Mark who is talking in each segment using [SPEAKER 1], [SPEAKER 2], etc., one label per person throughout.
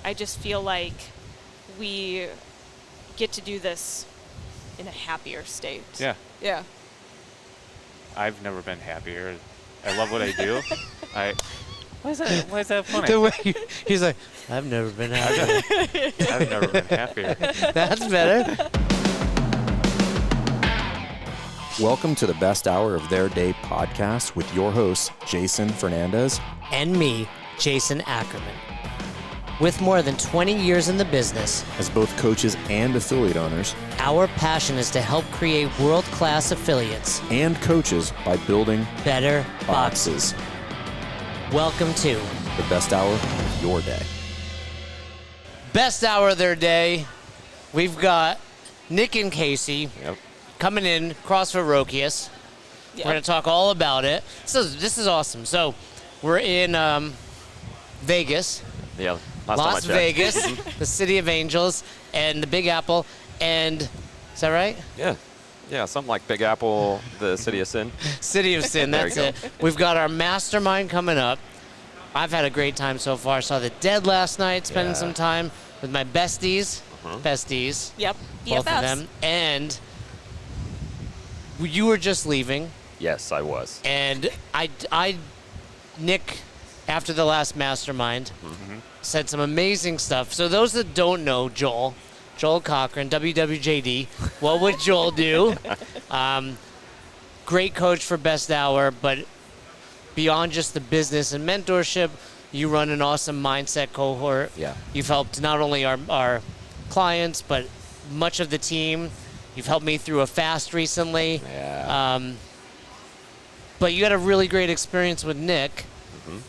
[SPEAKER 1] I just feel like we get to do this in a happier state.
[SPEAKER 2] Yeah.
[SPEAKER 1] Yeah.
[SPEAKER 2] I've never been happier. I love what I do. Why is that funny?
[SPEAKER 3] The way he's like, I've never been happier.
[SPEAKER 2] I've never been happier.
[SPEAKER 3] That's better.
[SPEAKER 4] Welcome to the Best Hour of Their Day podcast with your hosts, Jason Fernandez.
[SPEAKER 3] And me, Jason Ackerman. With more than 20 years in the business,
[SPEAKER 4] As both coaches and affiliate owners,
[SPEAKER 3] our passion is to help create world-class affiliates.
[SPEAKER 4] and coaches by building
[SPEAKER 3] Better
[SPEAKER 4] boxes.
[SPEAKER 3] Welcome to
[SPEAKER 4] The best hour of your day.
[SPEAKER 3] Best Hour of Their Day. We've got Nick and Casey coming in, CrossFit Rohkeus.
[SPEAKER 1] Yep.
[SPEAKER 3] We're going to talk all about it. So this is awesome. So we're in Vegas,
[SPEAKER 5] Yeah,
[SPEAKER 3] Las Vegas, the city of angels, and the Big Apple. And is that right?
[SPEAKER 5] Yeah, something like Big Apple, the City of Sin.
[SPEAKER 3] City of Sin,
[SPEAKER 5] There
[SPEAKER 3] that's
[SPEAKER 5] you go.
[SPEAKER 3] it. We've got our mastermind coming up. I've had a great time so far. Saw The Dead last night, spending
[SPEAKER 5] Yeah.
[SPEAKER 3] some time with my besties. Besties.
[SPEAKER 1] Yep.
[SPEAKER 3] Both
[SPEAKER 1] BFFs.
[SPEAKER 3] of them. And you were just leaving.
[SPEAKER 5] Yes, I was.
[SPEAKER 3] And Nick, after the last mastermind, said some amazing stuff. So those that don't know Joel Cochran, WWJD, what would Joel do? Great coach for Best Hour, but beyond just the business and mentorship, you run an awesome mindset cohort.
[SPEAKER 5] Yeah.
[SPEAKER 3] You've helped not only our clients, but much of the team. You've helped me through a fast recently.
[SPEAKER 5] Yeah.
[SPEAKER 3] But you had a really great experience with Nick,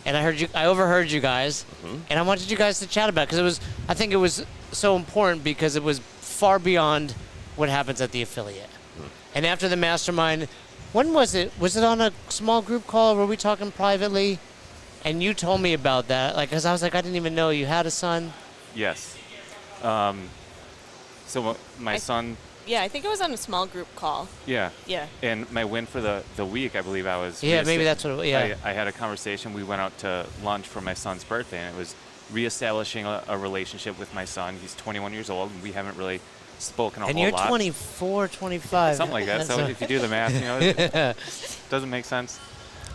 [SPEAKER 3] and I overheard you guys, and I wanted you guys to chat about it because I think it was so important because it was far beyond what happens at the affiliate. And after the mastermind, when was it? Was it on a small group call? Were we talking privately? And you told me about that, because I was like, I didn't even know you had a son.
[SPEAKER 2] Yes. So my son,
[SPEAKER 1] Yeah, I think it was on a small group call.
[SPEAKER 2] yeah.
[SPEAKER 1] Yeah.
[SPEAKER 2] And my win for the week, I believe I was.
[SPEAKER 3] Yeah, maybe that's what it was. Yeah.
[SPEAKER 2] I had a conversation. We went out to lunch for my son's birthday, and it was reestablishing a relationship with my son. He's 21 years old, and we haven't really spoken a
[SPEAKER 3] And
[SPEAKER 2] whole
[SPEAKER 3] you're
[SPEAKER 2] lot.
[SPEAKER 3] 24, 25.
[SPEAKER 2] Something like that.
[SPEAKER 3] That's
[SPEAKER 2] So
[SPEAKER 3] a-
[SPEAKER 2] if you do the math, it doesn't make sense.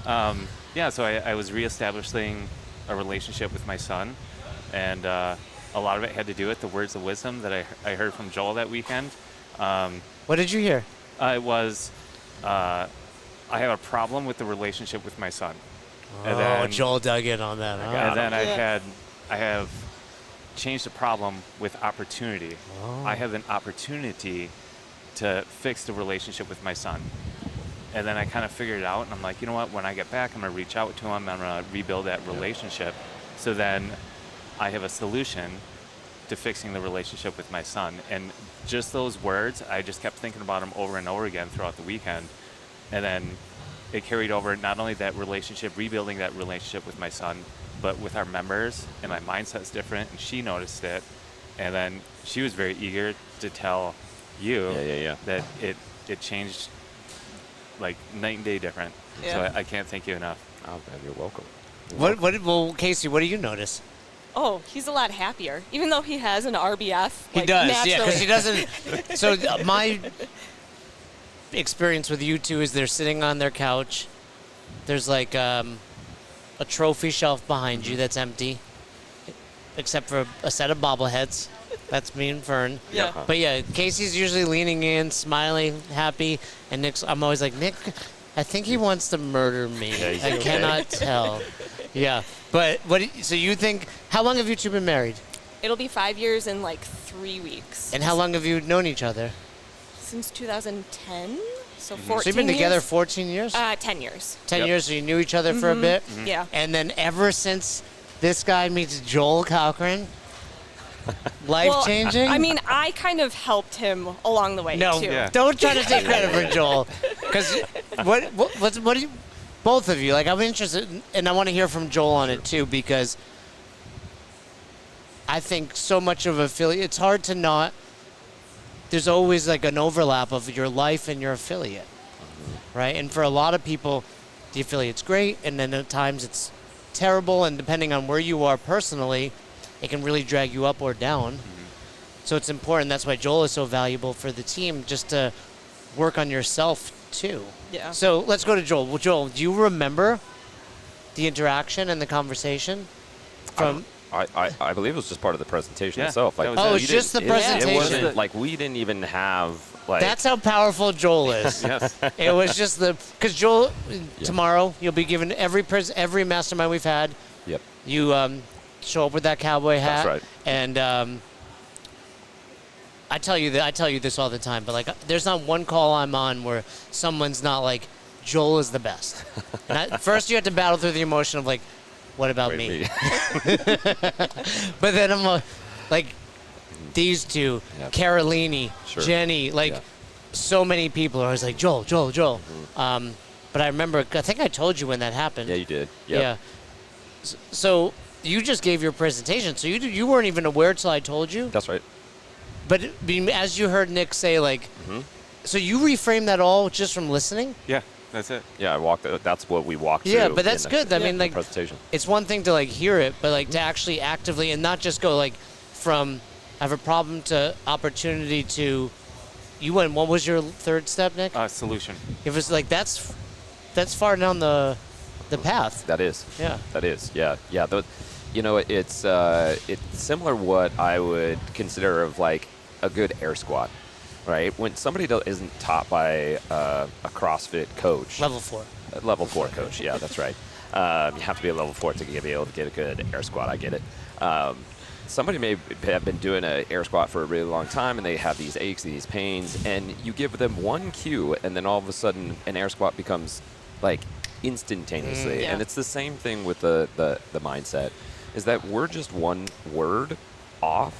[SPEAKER 2] So I was reestablishing a relationship with my son, and a lot of it had to do with the words of wisdom that I heard from Joel that weekend.
[SPEAKER 3] What did you hear?
[SPEAKER 2] It was, I have a problem with the relationship with my son. And then,
[SPEAKER 3] Joel dug in on that. Huh?
[SPEAKER 2] and then
[SPEAKER 1] Yeah.
[SPEAKER 2] I have changed the problem with opportunity.
[SPEAKER 3] Oh.
[SPEAKER 2] I have an opportunity to fix the relationship with my son. And then I kind of figured it out, and I'm like, you know what? When I get back, I'm going to reach out to him. I'm going to rebuild that relationship. So then I have a solution to fixing the relationship with my son. And just those words, I just kept thinking about them over and over again throughout the weekend. And then it carried over not only that relationship, rebuilding that relationship with my son, but with our members. And my mindset's different, and she noticed it. And then she was very eager to tell you
[SPEAKER 5] Yeah.
[SPEAKER 2] that it changed like night and day different.
[SPEAKER 1] Yeah.
[SPEAKER 2] So I can't thank you enough.
[SPEAKER 5] Oh, man, you're welcome.
[SPEAKER 3] Well, Casey, what do you notice?
[SPEAKER 1] Oh, he's a lot happier, even though he has an RBF.
[SPEAKER 3] He does, yeah,
[SPEAKER 1] naturally.
[SPEAKER 3] because he doesn't. So my experience with you two is they're sitting on their couch. There's like a trophy shelf behind you that's empty, except for a set of bobbleheads. That's me and Fern.
[SPEAKER 1] Yeah.
[SPEAKER 3] But yeah, Casey's usually leaning in, smiling, happy, and I'm always like, Nick, I think he wants to murder me.
[SPEAKER 5] Yeah, he's
[SPEAKER 3] I
[SPEAKER 5] okay.
[SPEAKER 3] cannot tell. Yeah, but so you think? How long have you two been married?
[SPEAKER 1] It'll be 5 years in like 3 weeks.
[SPEAKER 3] And how long have you known each other?
[SPEAKER 1] Since 2010, so 14
[SPEAKER 3] So you've been together
[SPEAKER 1] years?
[SPEAKER 3] 14 years?
[SPEAKER 1] 10 years.
[SPEAKER 3] 10
[SPEAKER 2] Yep.
[SPEAKER 3] years, so you knew each other for a bit?
[SPEAKER 1] Yeah.
[SPEAKER 3] And then ever since this guy meets Joel Cochran, life-changing?
[SPEAKER 1] Well, I mean, I kind of helped him along the way,
[SPEAKER 3] no,
[SPEAKER 1] too.
[SPEAKER 2] Yeah.
[SPEAKER 3] don't try to take credit for Joel. Because what do you, both of you, I'm interested, and I want to hear from Joel on it too, because I think so much of affiliate, it's hard to not, there's always like an overlap of your life and your affiliate, right? And for a lot of people, the affiliate's great, and then at times it's terrible, and depending on where you are personally, it can really drag you up or down. So it's important. That's why Joel is so valuable for the team, just to work on yourself too.
[SPEAKER 1] Yeah.
[SPEAKER 3] So let's go to Joel. Well, Joel, do you remember the interaction and the conversation from?
[SPEAKER 5] I believe it was just part of the presentation
[SPEAKER 2] Yeah,
[SPEAKER 5] itself.
[SPEAKER 2] that was
[SPEAKER 3] Oh,
[SPEAKER 2] it.
[SPEAKER 3] it's just the
[SPEAKER 5] It
[SPEAKER 3] presentation.
[SPEAKER 5] wasn't like we didn't even have like.
[SPEAKER 3] That's how powerful Joel is.
[SPEAKER 2] Yes.
[SPEAKER 3] It was just because Joel, tomorrow you'll be given every mastermind we've had.
[SPEAKER 5] Yep.
[SPEAKER 3] You show up with that cowboy hat.
[SPEAKER 5] That's right.
[SPEAKER 3] And I tell you this all the time, but like, there's not one call I'm on where someone's not like, Joel is the best. And first you have to battle through the emotion of like, what about
[SPEAKER 5] Wait,
[SPEAKER 3] me? But then I'm like, these two,
[SPEAKER 5] Yeah.
[SPEAKER 3] Carolini,
[SPEAKER 5] Sure.
[SPEAKER 3] Jenny, like,
[SPEAKER 5] Yeah.
[SPEAKER 3] so many people are always like, Joel. But I remember, I think I told you when that happened.
[SPEAKER 5] Yeah, you did. Yep.
[SPEAKER 3] Yeah. So you just gave your presentation, so you weren't even aware till I told you.
[SPEAKER 5] That's right.
[SPEAKER 3] But as you heard Nick say, like, so you reframed that all just from listening?
[SPEAKER 2] Yeah, that's it.
[SPEAKER 5] Yeah, that's what we walked
[SPEAKER 3] Yeah,
[SPEAKER 5] through
[SPEAKER 3] but that's
[SPEAKER 5] in the-
[SPEAKER 3] good. I mean,
[SPEAKER 5] in the
[SPEAKER 3] like,
[SPEAKER 5] presentation.
[SPEAKER 3] it's one thing to like hear it, but like to actually actively and not just go like from I have a problem to opportunity to you went. What was your third step, Nick?
[SPEAKER 2] Solution.
[SPEAKER 3] It was like that's far down the path.
[SPEAKER 5] That is.
[SPEAKER 3] Yeah.
[SPEAKER 5] That is. Yeah. Yeah. It's similar what I would consider of like a good air squat, right? When somebody isn't taught by a CrossFit coach.
[SPEAKER 3] Level 4.
[SPEAKER 5] Level 4 coach. Yeah, that's right. You have to be a level 4 to be able to get a good air squat. I get it. Somebody may have been doing an air squat for a really long time, and they have these aches, these pains, and you give them one cue, and then all of a sudden an air squat becomes like instantaneously.
[SPEAKER 1] Yeah.
[SPEAKER 5] And it's the same thing with the mindset, is that we're just one word off,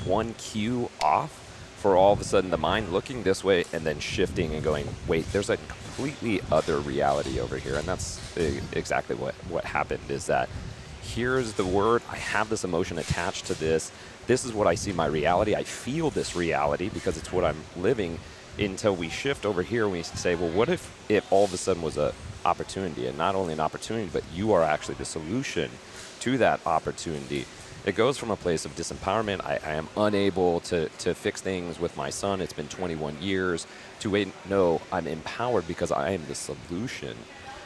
[SPEAKER 5] one cue off, for all of a sudden the mind looking this way and then shifting and going, wait, there's a completely other reality over here. And that's exactly what happened, is that here's the word, I have this emotion attached to this. This is what I see my reality. I feel this reality because it's what I'm living, until we shift over here and we say, well, what if it all of a sudden was an opportunity, and not only an opportunity, but you are actually the solution to that opportunity. It goes from a place of disempowerment. I am unable to fix things with my son. It's been 21 years. To wait, no, I'm empowered because I am the solution.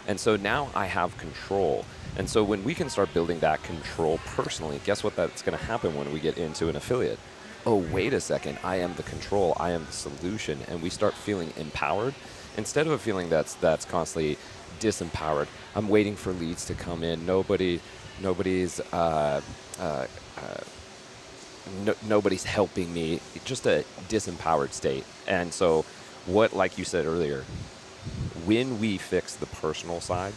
[SPEAKER 5] And so now I have control. And so when we can start building that control personally, guess what that's going to happen when we get into an affiliate? Oh, wait a second, I am the control, I am the solution. And we start feeling empowered instead of a feeling that's constantly disempowered. I'm waiting for leads to come in. Nobody's helping me. Just a disempowered state. And so like you said earlier, when we fix the personal side,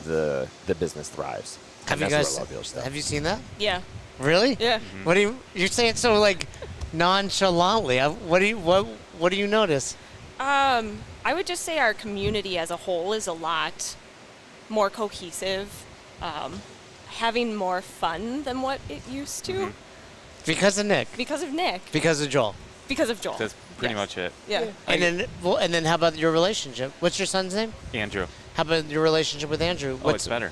[SPEAKER 5] the business thrives.
[SPEAKER 3] Have
[SPEAKER 5] And
[SPEAKER 3] you
[SPEAKER 5] that's
[SPEAKER 3] guys?
[SPEAKER 5] where I love your stuff.
[SPEAKER 3] Have you seen that?
[SPEAKER 1] Yeah.
[SPEAKER 3] Really?
[SPEAKER 1] Yeah.
[SPEAKER 3] What do you say it so like nonchalantly? What do you notice?
[SPEAKER 1] I would just say our community as a whole is a lot more cohesive, having more fun than what it used to.
[SPEAKER 3] Because of Nick.
[SPEAKER 1] Because of Nick.
[SPEAKER 3] Because of Joel.
[SPEAKER 1] Because of Joel.
[SPEAKER 2] That's pretty
[SPEAKER 1] Yes.
[SPEAKER 2] much it.
[SPEAKER 1] Yeah.
[SPEAKER 3] And then how about your relationship? What's your son's name?
[SPEAKER 2] Andrew.
[SPEAKER 3] How about your relationship with Andrew?
[SPEAKER 2] Oh, it's better.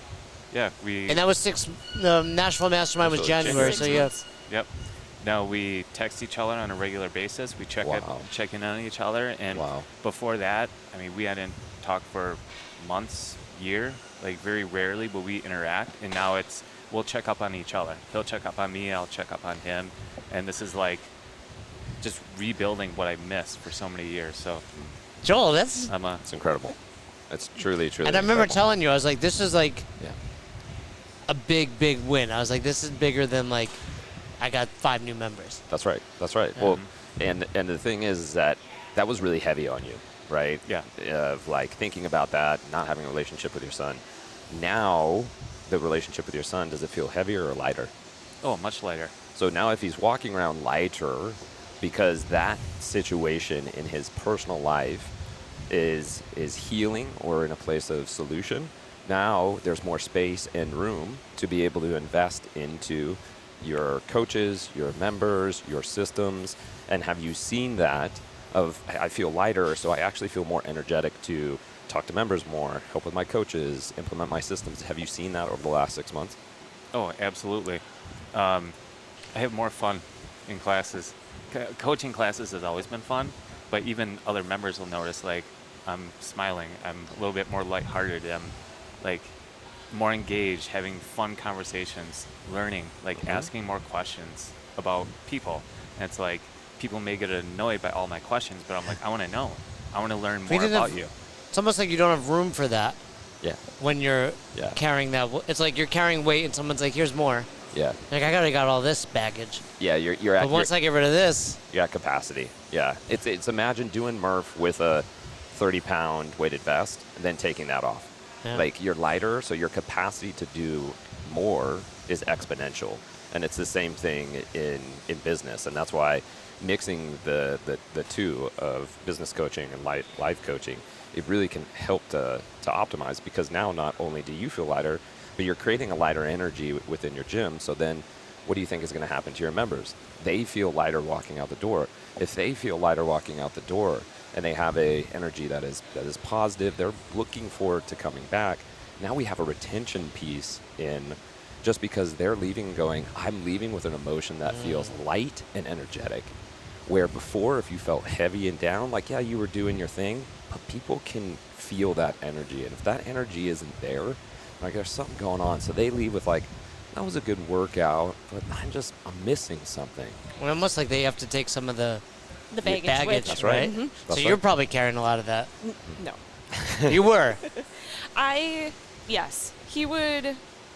[SPEAKER 2] Yeah,
[SPEAKER 3] And that was Nashville Mastermind was
[SPEAKER 5] So
[SPEAKER 3] January,
[SPEAKER 1] 6
[SPEAKER 3] so yeah.
[SPEAKER 1] months.
[SPEAKER 2] Yep. No, we text each other on a regular basis. We check in on each other, and
[SPEAKER 5] Wow.
[SPEAKER 2] before that, I mean, we hadn't talked for months, year, like very rarely, but we interact, and now we'll check up on each other. He'll check up on me, I'll check up on him, and this is like just rebuilding what I missed for so many years. So
[SPEAKER 3] Joel, that's.
[SPEAKER 5] It's incredible. It's truly, truly
[SPEAKER 3] And I remember
[SPEAKER 5] incredible.
[SPEAKER 3] telling you, I was like, this is like
[SPEAKER 5] Yeah.
[SPEAKER 3] a big win. I was like, this is bigger than like, I got 5 new members.
[SPEAKER 5] That's right. That's right. Well, and the thing is that was really heavy on you, right?
[SPEAKER 2] Yeah.
[SPEAKER 5] Of like thinking about that, not having a relationship with your son. Now, the relationship with your son, does it feel heavier or lighter?
[SPEAKER 2] Oh, much lighter.
[SPEAKER 5] So now if he's walking around lighter because that situation in his personal life is healing or in a place of solution, now there's more space and room to be able to invest into your coaches, your members, your systems. And have you seen that of, I feel lighter, so I actually feel more energetic to talk to members more, help with my coaches, implement my systems. Have you seen that over the last 6 months?
[SPEAKER 2] Oh, absolutely. I have more fun in classes. Coaching classes has always been fun, but even other members will notice, like, I'm smiling, I'm a little bit more lighthearted, I'm like more engaged, having fun conversations, learning, like asking more questions about people. And it's like, people may get annoyed by all my questions, but I'm like, I want to know. I want to learn more about you.
[SPEAKER 3] It's almost like you don't have room for that
[SPEAKER 5] Yeah.
[SPEAKER 3] when you're carrying that. It's like you're carrying weight and someone's like, here's more.
[SPEAKER 5] Yeah.
[SPEAKER 3] Like, I already got all this baggage.
[SPEAKER 5] Yeah, you're at
[SPEAKER 3] But once I get rid of this,
[SPEAKER 5] you're at capacity. Yeah. It's imagine doing Murph with a 30-pound weighted vest and then taking that off.
[SPEAKER 3] Yeah.
[SPEAKER 5] Like, you're lighter, so your capacity to do more is exponential. And it's the same thing in business. And that's why mixing the two of business coaching and life coaching, it really can help to optimize, because now not only do you feel lighter, but you're creating a lighter energy within your gym. So then what do you think is going to happen to your members? They feel lighter walking out the door. If they feel lighter walking out the door and they have a energy that is positive, they're looking forward to coming back. Now we have a retention piece in, just because they're leaving and going, I'm leaving with an emotion that feels light and energetic. Where before, if you felt heavy and down, like, yeah, you were doing your thing, but people can feel that energy. And if that energy isn't there, like, there's something going on. So they leave with like, that was a good workout, but I'm missing something.
[SPEAKER 3] well, almost like they have to take some of the
[SPEAKER 1] baggage with.
[SPEAKER 5] That's right.
[SPEAKER 3] right?
[SPEAKER 5] That's
[SPEAKER 3] So you're
[SPEAKER 5] right.
[SPEAKER 3] probably carrying a lot of that.
[SPEAKER 1] No.
[SPEAKER 3] You were.
[SPEAKER 1] Yes. He would,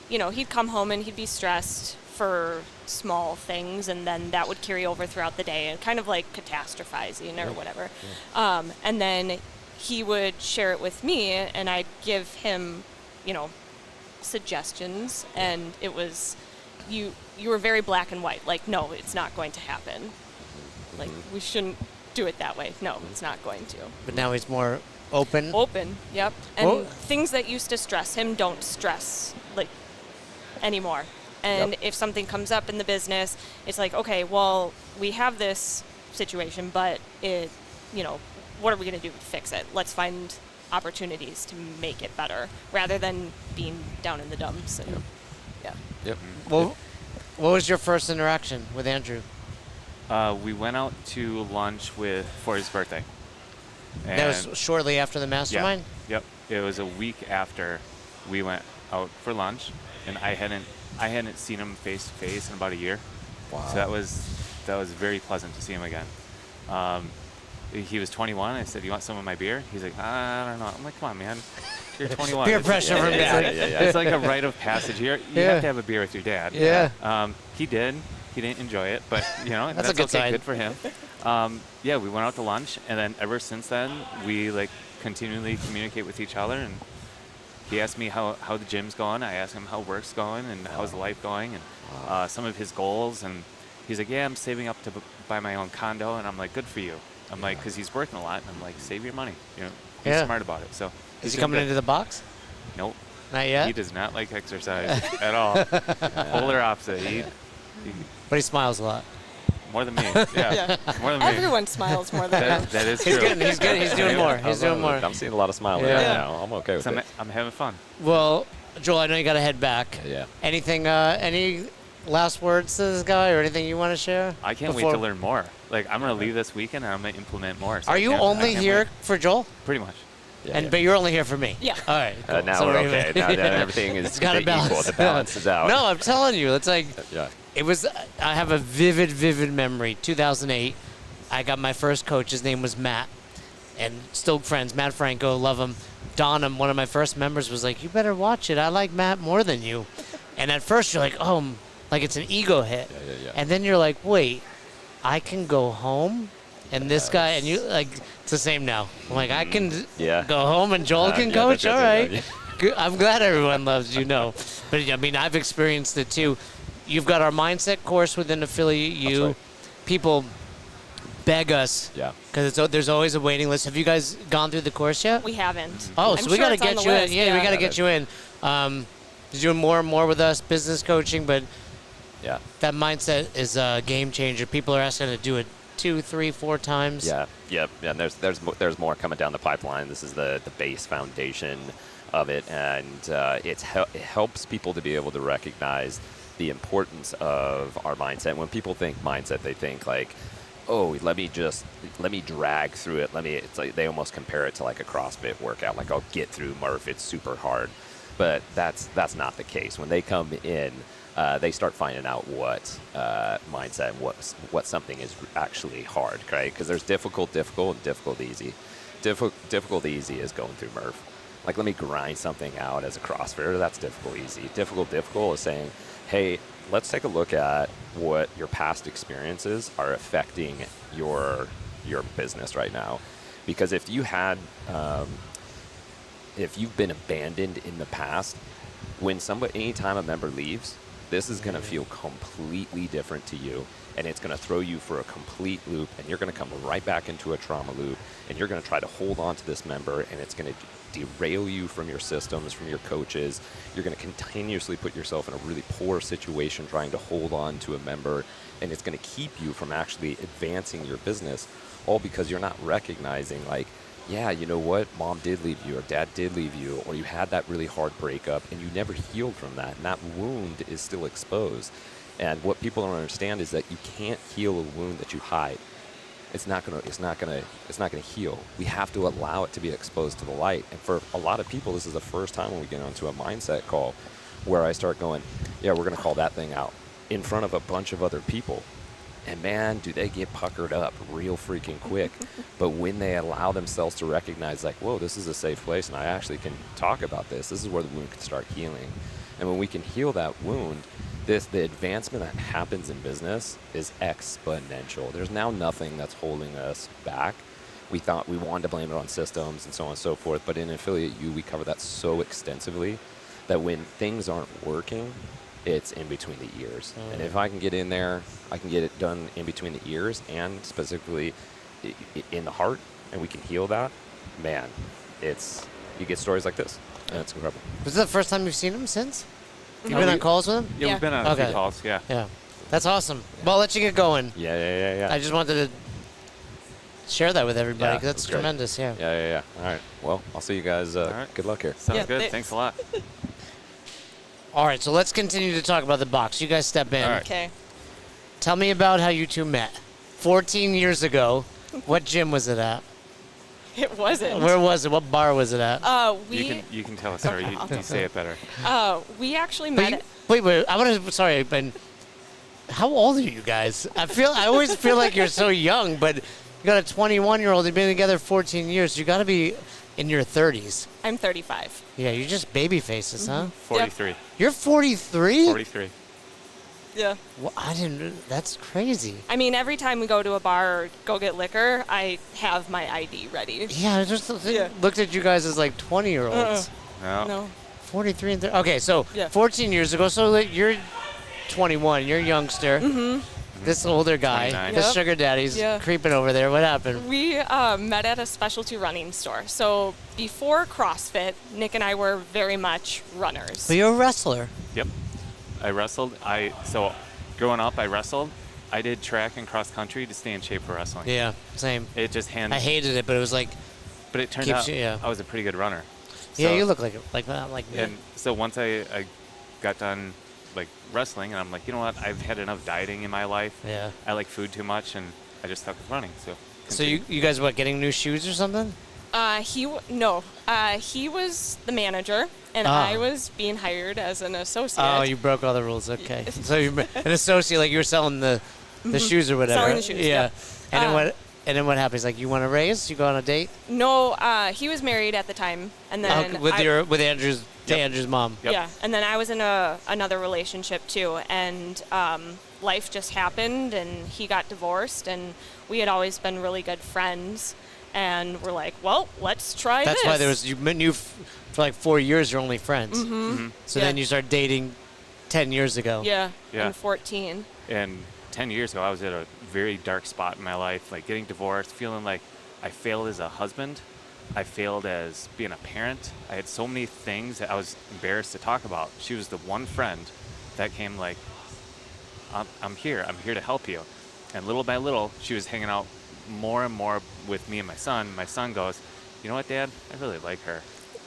[SPEAKER 1] he'd come home and he'd be stressed for small things, and then that would carry over throughout the day, and kind of like catastrophizing or whatever. And then he would share it with me, and I'd give him, suggestions, and it was, you were very black and white. Like, no, it's not going to happen. Like, we shouldn't do it that way. No, it's not going to.
[SPEAKER 3] But now he's more open.
[SPEAKER 1] Open, yep. And
[SPEAKER 3] Well-
[SPEAKER 1] things that used to stress him don't stress, like, anymore. And if something comes up in the business, it's like, okay, well, we have this situation, but what are we going to do to fix it? Let's find opportunities to make it better, rather than being down in the dumps. And
[SPEAKER 5] Yep.
[SPEAKER 3] Well, what was your first interaction with Andrew?
[SPEAKER 2] We went out to lunch for his birthday. And
[SPEAKER 3] That was shortly after the mastermind?
[SPEAKER 2] Yep. It was a week after we went out for lunch, and I hadn't seen him face to face in about a year.
[SPEAKER 5] Wow.
[SPEAKER 2] So that was very pleasant to see him again. He was 21. I said, "You want some of my beer?" He's like, "I don't know." I'm like, "Come on, man. You're 21."
[SPEAKER 3] Peer pressure from dad.
[SPEAKER 2] It's like a rite of passage here. You have to have a beer with your dad.
[SPEAKER 3] Yeah.
[SPEAKER 2] He did. He didn't enjoy it, but
[SPEAKER 3] That's a good
[SPEAKER 2] okay.
[SPEAKER 3] sign.
[SPEAKER 2] Good for him. We went out to lunch, and then ever since then, we continually communicate with each other. And he asked me how the gym's going. I asked him how work's going and how's life going, and some of his goals. And he's like, "Yeah, I'm saving up to buy my own condo." And I'm like, "Good for you." I'm like, because he's working a lot, and I'm like, "Save your money. Be smart about it." So
[SPEAKER 3] Is he coming into the box?
[SPEAKER 2] Nope.
[SPEAKER 3] Not yet?
[SPEAKER 2] He does not like exercise at all. Polar opposite.
[SPEAKER 3] But he smiles a lot.
[SPEAKER 2] More than me. Yeah. More than me.
[SPEAKER 1] Everyone smiles more than him.
[SPEAKER 2] That is true.
[SPEAKER 3] He's good. He's doing more. He's doing more.
[SPEAKER 5] I'm seeing a lot of smiling
[SPEAKER 3] Yeah.
[SPEAKER 5] right now. I'm okay with
[SPEAKER 2] So
[SPEAKER 5] it.
[SPEAKER 2] I'm having fun.
[SPEAKER 3] Well, Joel, I know you got to head back.
[SPEAKER 5] Yeah.
[SPEAKER 3] Anything, any last words to this guy or anything you want to share?
[SPEAKER 2] I can't wait
[SPEAKER 3] before-
[SPEAKER 2] to learn more. Like, I'm going to leave this weekend and I'm going to implement more. So
[SPEAKER 3] Are
[SPEAKER 2] I
[SPEAKER 3] you
[SPEAKER 2] can't- I
[SPEAKER 3] only
[SPEAKER 2] can't
[SPEAKER 3] here
[SPEAKER 2] wait.
[SPEAKER 3] for Joel?
[SPEAKER 2] Pretty much.
[SPEAKER 3] But you're only here for me.
[SPEAKER 1] Yeah.
[SPEAKER 3] All right. Cool.
[SPEAKER 5] Now
[SPEAKER 3] So
[SPEAKER 5] we're
[SPEAKER 3] even-
[SPEAKER 5] okay. Now that everything is
[SPEAKER 3] It's gotta
[SPEAKER 5] equal.
[SPEAKER 3] balance.
[SPEAKER 5] The balance is out.
[SPEAKER 3] No, I'm telling you, it's like
[SPEAKER 5] Yeah.
[SPEAKER 3] it was. I have a vivid memory. 2008, I got my first coach. His name was Matt, and still friends. Matt Franco, love him. Donham, one of my first members, was like, "You better watch it. I like Matt more than you." And at first you're like, "Oh, like it's an ego hit,"
[SPEAKER 5] Yeah.
[SPEAKER 3] and then you're like, "Wait, I can go home." And this guy, and you, like, it's the same now. I'm like, I can go home and Joel can coach?
[SPEAKER 5] that's
[SPEAKER 3] All right.
[SPEAKER 5] yeah.
[SPEAKER 3] Good. I'm glad everyone loves you, But, I mean, I've experienced it, too. You've got our mindset course within Affiliate U.
[SPEAKER 5] right.
[SPEAKER 3] People beg us.
[SPEAKER 5] Yeah.
[SPEAKER 3] Because there's always a waiting list. Have you guys gone through the course yet?
[SPEAKER 1] We haven't.
[SPEAKER 3] Oh,
[SPEAKER 1] I'm
[SPEAKER 3] so we
[SPEAKER 1] sure
[SPEAKER 3] got to
[SPEAKER 1] it's on
[SPEAKER 3] get
[SPEAKER 1] the
[SPEAKER 3] you in.
[SPEAKER 1] list,
[SPEAKER 3] Yeah, we got to get you in. You're doing more and more with us, business coaching, but
[SPEAKER 5] Yeah.
[SPEAKER 3] that mindset is a game changer. People are asking to do it 2, 3, 4 times.
[SPEAKER 5] Yeah. Yep. Yeah. And there's more coming down the pipeline. This is the base foundation of it, and it helps people to be able to recognize the importance of our mindset. When people think mindset, they think like, oh, let me drag through it. It's like they almost compare it to like a CrossFit workout. Like, I'll get through Murph. It's super hard. But that's not the case. When they come in, they start finding out what mindset and what something is actually hard, right? Because there's difficult, and difficult, easy. Difficult, easy is going through Murph. Like, let me grind something out as a CrossFitter. That's difficult, easy. Difficult is saying, hey, let's take a look at what your past experiences are affecting your business right now. Because if you've been abandoned in the past, anytime a member leaves, this is going to feel completely different to you, and it's going to throw you for a complete loop, and you're going to come right back into a trauma loop, and you're going to try to hold on to this member, and it's going to derail you from your systems, from your coaches. You're going to continuously put yourself in a really poor situation trying to hold on to a member, and it's going to keep you from actually advancing your business, all because you're not recognizing, like, yeah, you know what, mom did leave you, or dad did leave you, or you had that really hard breakup and you never healed from that, and that wound is still exposed. And what people don't understand is that you can't heal a wound that you hide. It's not gonna heal. We have to allow it to be exposed to the light. And for a lot of people, this is the first time when we get onto a mindset call where I start going, yeah, we're gonna call that thing out in front of a bunch of other people. And man, do they get puckered up real freaking quick. But when they allow themselves to recognize, like, whoa, this is a safe place and I actually can talk about this, this is where the wound can start healing. And when we can heal that wound, the advancement that happens in business is exponential. There's now nothing that's holding us back. We thought we wanted to blame it on systems and so on and so forth, but in Affiliate U, we cover that so extensively that when things aren't working, it's in between the ears. And if I can get in there, I can get it done in between the ears and specifically in the heart, and we can heal that, man, you get stories like this, and it's incredible.
[SPEAKER 3] Was this the first time you've seen him since? You've
[SPEAKER 1] No,
[SPEAKER 3] been on calls with him?
[SPEAKER 2] Yeah, we've been on a few calls, yeah.
[SPEAKER 3] Yeah. That's awesome. Well, I'll let you get going.
[SPEAKER 5] Yeah.
[SPEAKER 3] I just wanted to share that with everybody,
[SPEAKER 5] Yeah,
[SPEAKER 3] because that's
[SPEAKER 5] that's great.
[SPEAKER 3] tremendous, yeah.
[SPEAKER 5] Yeah. All right. Well, I'll see you guys.
[SPEAKER 2] right.
[SPEAKER 5] Good luck here.
[SPEAKER 2] Sounds
[SPEAKER 1] Yeah,
[SPEAKER 2] good.
[SPEAKER 1] thanks.
[SPEAKER 2] Thanks a lot.
[SPEAKER 3] All right, so let's continue to talk about the box. You guys step in.
[SPEAKER 2] All right.
[SPEAKER 1] Okay.
[SPEAKER 3] Tell me about how you two met. 14 years ago, what gym was it at?
[SPEAKER 1] It wasn't.
[SPEAKER 3] Where was it? What bar was it at?
[SPEAKER 2] You can tell us, sorry. You say it better.
[SPEAKER 1] We actually
[SPEAKER 3] But
[SPEAKER 1] met.
[SPEAKER 3] wait. I want to. Sorry, but how old are you guys? I always feel like you're so young, but you got a 21-year-old. You've been together 14 years. You got to be in your 30s.
[SPEAKER 1] I'm 35.
[SPEAKER 3] Yeah, you're just baby faces, huh?
[SPEAKER 2] 43.
[SPEAKER 3] You're 43.
[SPEAKER 2] 43.
[SPEAKER 1] Yeah.
[SPEAKER 3] Well, I didn't. That's crazy.
[SPEAKER 1] I mean, every time we go to a bar or go get liquor, I have my ID ready.
[SPEAKER 3] Yeah, I just looked at you guys as like 20-year-olds.
[SPEAKER 1] No.
[SPEAKER 3] 43 and 30. Okay, so
[SPEAKER 1] Yeah.
[SPEAKER 3] 14 years ago. So you're 21. You're a youngster. Mm-hmm. This older guy,
[SPEAKER 2] 29.
[SPEAKER 3] this
[SPEAKER 1] Yep.
[SPEAKER 3] sugar daddy's
[SPEAKER 1] Yeah.
[SPEAKER 3] creeping over there. What happened?
[SPEAKER 1] We met at a specialty running store. So before CrossFit, Nick and I were very much runners.
[SPEAKER 3] Well, you're a wrestler.
[SPEAKER 2] Yep. I wrestled. So growing up, I wrestled. I did track and cross country to stay in shape for wrestling.
[SPEAKER 3] Yeah, same.
[SPEAKER 2] It just
[SPEAKER 3] I hated it, but it was like,
[SPEAKER 2] But it turned
[SPEAKER 3] keeps
[SPEAKER 2] out
[SPEAKER 3] you- yeah.
[SPEAKER 2] I was a pretty good runner.
[SPEAKER 3] yeah,
[SPEAKER 2] So-
[SPEAKER 3] you look like me.
[SPEAKER 2] And so once I got done like wrestling, and I'm like, you know what? I've had enough dieting in my life.
[SPEAKER 3] Yeah.
[SPEAKER 2] I like food too much, and I just stuck with running. So
[SPEAKER 3] You guys getting new shoes or something?
[SPEAKER 1] He was the manager, and
[SPEAKER 3] Ah.
[SPEAKER 1] I was being hired as an associate.
[SPEAKER 3] Oh, you broke all the rules. Okay. So you're an associate, like you were selling the shoes or whatever.
[SPEAKER 1] Selling the shoes,
[SPEAKER 3] Yeah.
[SPEAKER 1] yep.
[SPEAKER 3] And then what happens? Like you want to raise? You go on a date?
[SPEAKER 1] No, he was married at the time, and then
[SPEAKER 3] with Andrew's Andrew's mom.
[SPEAKER 2] Yep.
[SPEAKER 1] Yeah, and then I was in another relationship too, and life just happened, and he got divorced, and we had always been really good friends, and we're like, well, let's try
[SPEAKER 3] That's
[SPEAKER 1] this.
[SPEAKER 3] why you knew for like 4 years you're only friends.
[SPEAKER 2] Mhm.
[SPEAKER 3] So
[SPEAKER 1] Yeah.
[SPEAKER 3] then you started dating 10 years ago.
[SPEAKER 1] Yeah,
[SPEAKER 2] Yeah.
[SPEAKER 1] and 14.
[SPEAKER 2] And 10 years ago, I was at a very dark spot in my life, like getting divorced, feeling like I failed as a husband. I failed as being a parent. I had so many things that I was embarrassed to talk about. She was the one friend that came like, I'm here to help you. And little by little, she was hanging out more and more with me and my son. My son goes, you know what, Dad? I really like her.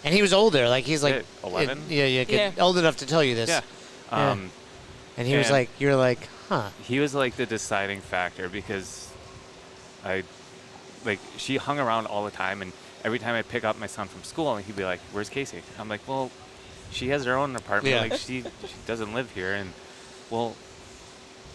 [SPEAKER 3] And he was older. Like he's like
[SPEAKER 2] 11?
[SPEAKER 3] Yeah. Old enough to tell you this.
[SPEAKER 2] Yeah.
[SPEAKER 3] Yeah. And he was
[SPEAKER 2] And-
[SPEAKER 3] like, you're like, huh.
[SPEAKER 2] He was like the deciding factor because she hung around all the time, and every time I pick up my son from school, and he'd be like, "Where's Casey?" I'm like, "Well, she has her own apartment.
[SPEAKER 3] Yeah.
[SPEAKER 2] Like she doesn't live here." And well,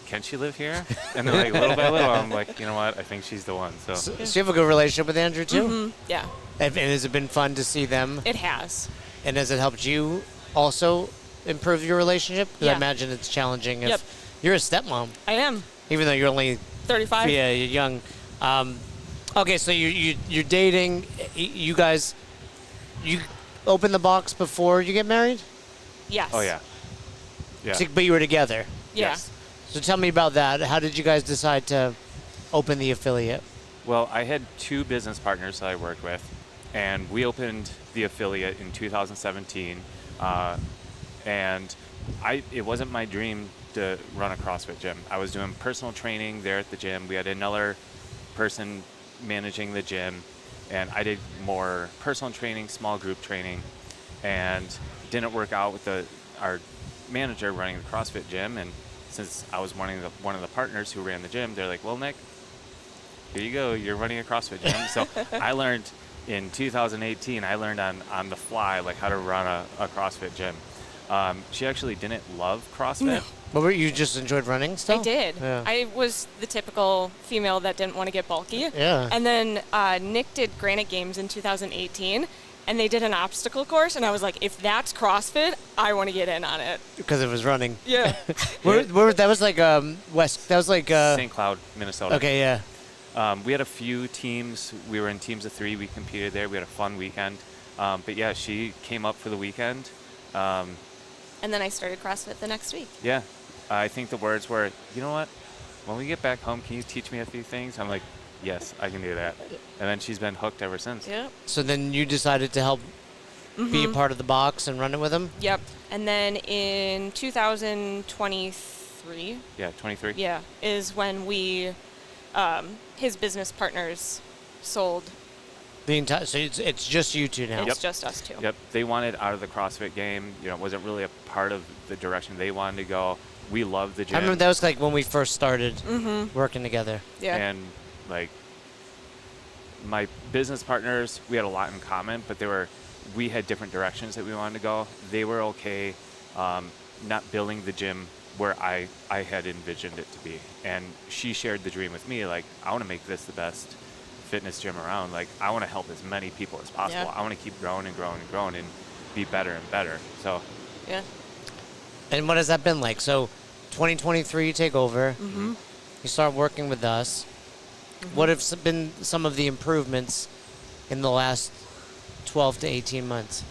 [SPEAKER 2] can she live here? And then like little by little, I'm like, you know what? I think she's the one. So
[SPEAKER 3] So you have a good relationship with Andrew too?
[SPEAKER 1] Mhm. Yeah,
[SPEAKER 3] And has it been fun to see them?
[SPEAKER 1] it has.
[SPEAKER 3] And has it helped you also improve your relationship? Because I
[SPEAKER 1] Yeah.
[SPEAKER 3] imagine it's challenging if
[SPEAKER 1] Yep.
[SPEAKER 3] you're a stepmom,
[SPEAKER 1] I am
[SPEAKER 3] even though you're only
[SPEAKER 1] 35.
[SPEAKER 3] you're young. Okay, so you're dating. You guys, you open the box before you get married?
[SPEAKER 1] Yes.
[SPEAKER 2] oh yeah, yeah.
[SPEAKER 3] But you were together.
[SPEAKER 1] Yeah.
[SPEAKER 2] Yes.
[SPEAKER 3] So tell me about that. How did you guys decide to open the affiliate?
[SPEAKER 2] Well, I had 2 business partners that I worked with, and we opened the affiliate in 2017. And it wasn't my dream to run a CrossFit gym. I was doing personal training there at the gym. We had another person managing the gym, and I did more personal training, small group training, and didn't work out with our manager running the CrossFit gym. And since I was one of the partners who ran the gym, they're like, "Well, Nick, here you go. You're running a CrossFit gym." So I learned in 2018. I learned on the fly like how to run a CrossFit gym. She actually didn't love CrossFit.
[SPEAKER 1] No.
[SPEAKER 3] What were you just enjoyed running still?
[SPEAKER 1] I did.
[SPEAKER 3] Yeah.
[SPEAKER 1] I was the typical female that didn't want to get bulky.
[SPEAKER 3] Yeah.
[SPEAKER 1] And then Nick did Granite Games in 2018, and they did an obstacle course, and I was like, if that's CrossFit, I want to get in on it.
[SPEAKER 3] Because it was running.
[SPEAKER 1] Yeah.
[SPEAKER 3] Where that was like West. That was like
[SPEAKER 2] St. Cloud, Minnesota.
[SPEAKER 3] Okay, yeah.
[SPEAKER 2] We had a few teams. We were in teams of 3. We competed there. We had a fun weekend. But yeah, she came up for the weekend.
[SPEAKER 1] And then I started CrossFit the next week.
[SPEAKER 2] Yeah, I think the words were, you know what? When we get back home, can you teach me a few things? I'm like, yes, I can do that. And then she's been hooked ever since.
[SPEAKER 1] Yeah.
[SPEAKER 3] So then you decided to help be a part of the box and run it with him?
[SPEAKER 1] Yep. And then in 2023,
[SPEAKER 2] Yeah, 23.
[SPEAKER 1] yeah, is when we, his business partners sold.
[SPEAKER 3] The entire. So it's just you two now.
[SPEAKER 1] It's just us two.
[SPEAKER 2] Yep, they wanted out of the CrossFit game. You know, it wasn't really a part of the direction they wanted to go. We loved the gym.
[SPEAKER 3] I remember that was like when we first started working together.
[SPEAKER 1] Yeah.
[SPEAKER 2] And like my business partners, we had a lot in common, but we had different directions that we wanted to go. They were okay not building the gym where I had envisioned it to be. And she shared the dream with me, like, I want to make this the best fitness gym around. Like, I want to help as many people as possible.
[SPEAKER 1] Yeah.
[SPEAKER 2] I want to keep growing and growing and growing and be better and better. So
[SPEAKER 1] Yeah.
[SPEAKER 3] And what has that been like? So 2023 you take over. You start working with us. What have been some of the improvements in the last 12 to 18 months?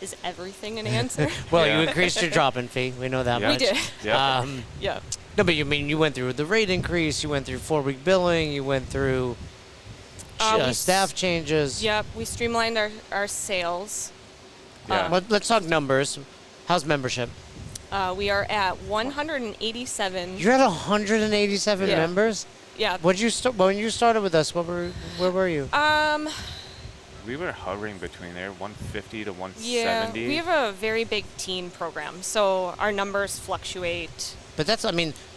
[SPEAKER 1] Is everything an answer?
[SPEAKER 3] Well,
[SPEAKER 2] Yeah.
[SPEAKER 3] you increased your drop-in fee. We know that
[SPEAKER 2] Yeah.
[SPEAKER 1] We
[SPEAKER 3] much.
[SPEAKER 1] did.
[SPEAKER 2] yeah.
[SPEAKER 1] Yeah.
[SPEAKER 3] No, but you went through the rate increase. You went through 4-week billing. You went through
[SPEAKER 1] We
[SPEAKER 3] staff changes.
[SPEAKER 1] Yep. We streamlined our sales.
[SPEAKER 2] Yeah.
[SPEAKER 3] Let's talk numbers. How's membership?
[SPEAKER 1] We are at 187.
[SPEAKER 3] You're at 187
[SPEAKER 1] Yeah.
[SPEAKER 3] members.
[SPEAKER 1] Yeah.
[SPEAKER 3] When you started with us, where were you?
[SPEAKER 2] We were hovering between there, 150 to 170.
[SPEAKER 1] Yeah. We have a very big teen program, so our numbers fluctuate.
[SPEAKER 3] But